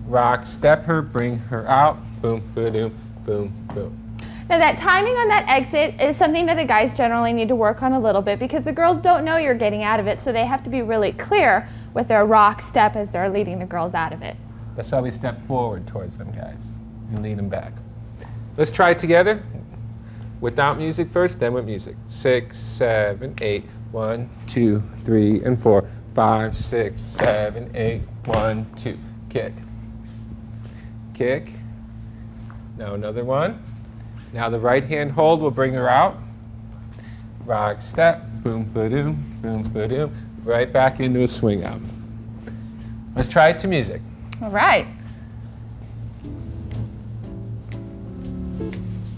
rock, step her, bring her out, boom, boom, boom, boom. Now that timing on that exit is something that the guys generally need to work on a little bit because the girls don't know you're getting out of it, so they have to be really clear with their rock step as they're leading the girls out of it. That's why we step forward towards them, guys, and lead them back. Let's try it together. Without music first, then with music. 6, 7, 8, 1, 2, 3, and 4, 5, 6, 7, 8, 1, 2, kick. Kick. Now another one. Now the right hand hold will bring her out. Rock step, boom, ba-doom, boom, ba-doom, right back into a swing out. Let's try it to music. All right.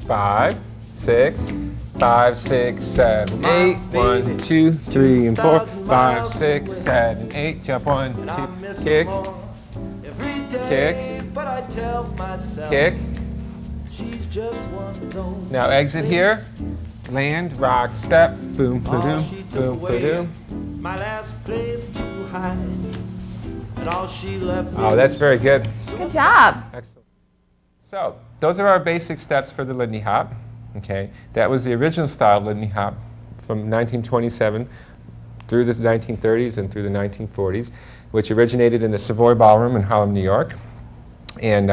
5, 6, 5, 6, 7, 8, 1, 2, 3, and 4, 5, 6, 7, 8, jump 1, 2, kick, kick, kick. Now exit here, land, rock, step, boom, ba-doom, boom, ba-doom. My last place to hide, and all she left. Oh, that's very good. Good job. Excellent. So, those are our basic steps for the Lindy Hop. Okay, that was the original style of Lindy Hop from 1927 through the 1930s and through the 1940s, which originated in the Savoy Ballroom in Harlem, New York. And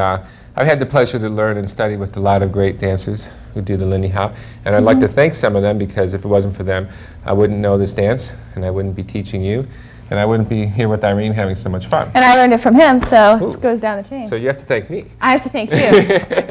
I've had the pleasure to learn and study with a lot of great dancers who do the Lindy Hop, and I'd like to thank some of them, because if it wasn't for them, I wouldn't know this dance, and I wouldn't be teaching you, and I wouldn't be here with Irene having so much fun. And I learned it from him, so it goes down the chain. So you have to thank me. I have to thank you.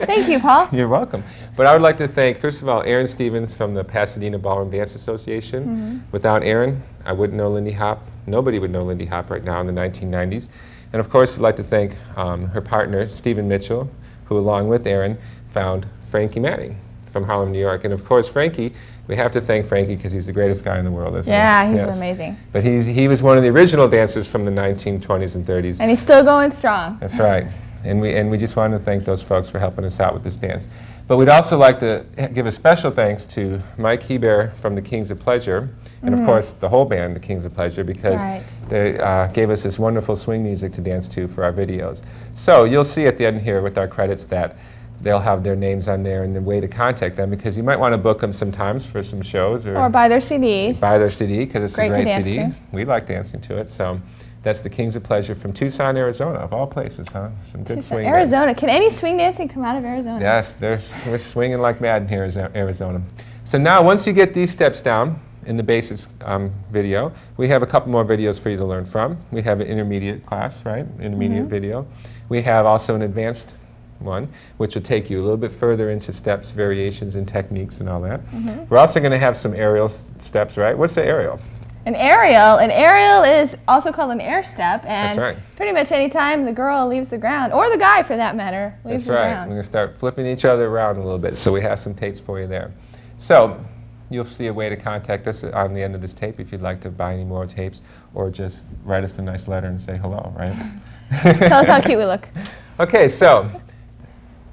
Thank you, Paul. You're welcome. But I would like to thank, first of all, Aaron Stevens from the Pasadena Ballroom Dance Association. Without Aaron, I wouldn't know Lindy Hop. Nobody would know Lindy Hop right now in the 1990s. And of course, I'd like to thank her partner, Stephen Mitchell, who along with Aaron found Frankie Manning from Harlem, New York. And of course, Frankie, we have to thank Frankie because he's the greatest guy in the world, isn't he? Yeah, he's amazing. But he was one of the original dancers from the 1920s and 30s. And he's still going strong. That's right. And we just wanted to thank those folks for helping us out with this dance. But we'd also like to give a special thanks to Mike Hebert from the Kings of Pleasure, and of course the whole band, the Kings of Pleasure, because they gave us this wonderful swing music to dance to for our videos. So you'll see at the end here with our credits that they'll have their names on there and the way to contact them, because you might want to book them sometimes for some shows. Or buy their CDs. Buy their CD, because it's a great CD. To. We like dancing to it. So that's the Kings of Pleasure from Tucson, Arizona, of all places, huh? Some good swing Arizona. bands. Can any swing dancing come out of Arizona? Yes, we're swinging like mad in here in Arizona. So now, once you get these steps down in the basics video, we have a couple more videos for you to learn from. We have an intermediate class, right? Intermediate video. We have also an advanced one, which will take you a little bit further into steps, variations, and techniques and all that. We're also going to have some aerial steps, right? What's the aerial? An aerial is also called an air step, and That's right. pretty much any time the girl leaves the ground, or the guy for that matter, leaves the That's right. ground. We're going to start flipping each other around a little bit, so we have some tapes for you there. So you'll see a way to contact us on the end of this tape if you'd like to buy any more tapes, or just write us a nice letter and say hello, right? Tell us how cute we look. Okay, so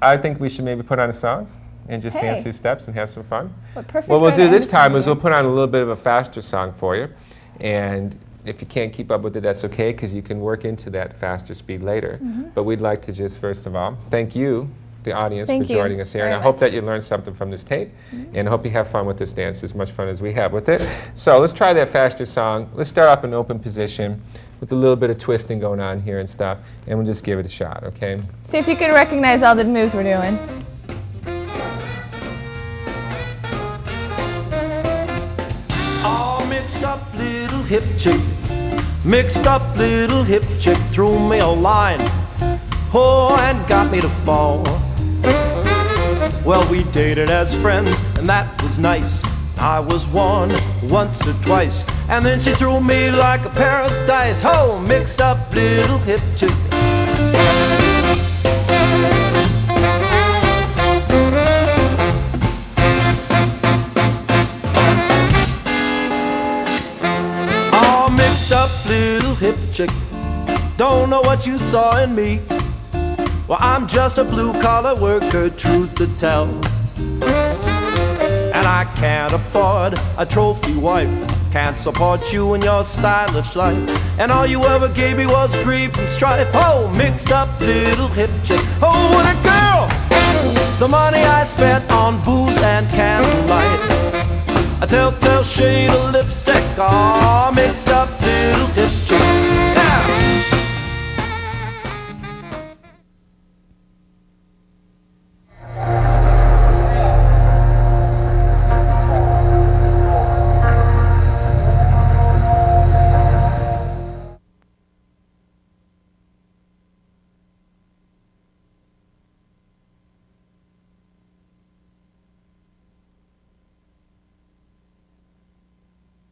I think we should maybe put on a song and just dance these steps and have some fun. What we'll do this time is we'll put on a little bit of a faster song for you. And if you can't keep up with it, that's okay, because you can work into that faster speed later. But we'd like to just, first of all, thank you, the audience, for joining us here. And I hope that you learned something from this tape. And I hope you have fun with this dance, as much fun as we have with it. So let's try that faster song. Let's start off in open position with a little bit of twisting going on here and stuff. And we'll just give it a shot, okay? See if you can recognize all the moves we're doing. Mixed up little hip chick, mixed up little hip chick threw me a line, oh, and got me to fall. Well, we dated as friends, and that was nice. I was one once or twice, and then she threw me like a pair of dice. Oh, mixed up little hip chick. Mixed up little hip chick, don't know what you saw in me. Well, I'm just a blue-collar worker, truth to tell. And I can't afford a trophy wife, can't support you in your stylish life. And all you ever gave me was grief and strife. Oh, mixed up little hip chick. Oh, what a girl! The money I spent on booze and candlelight, a telltale shade of lipstick, oh, mixed up little hip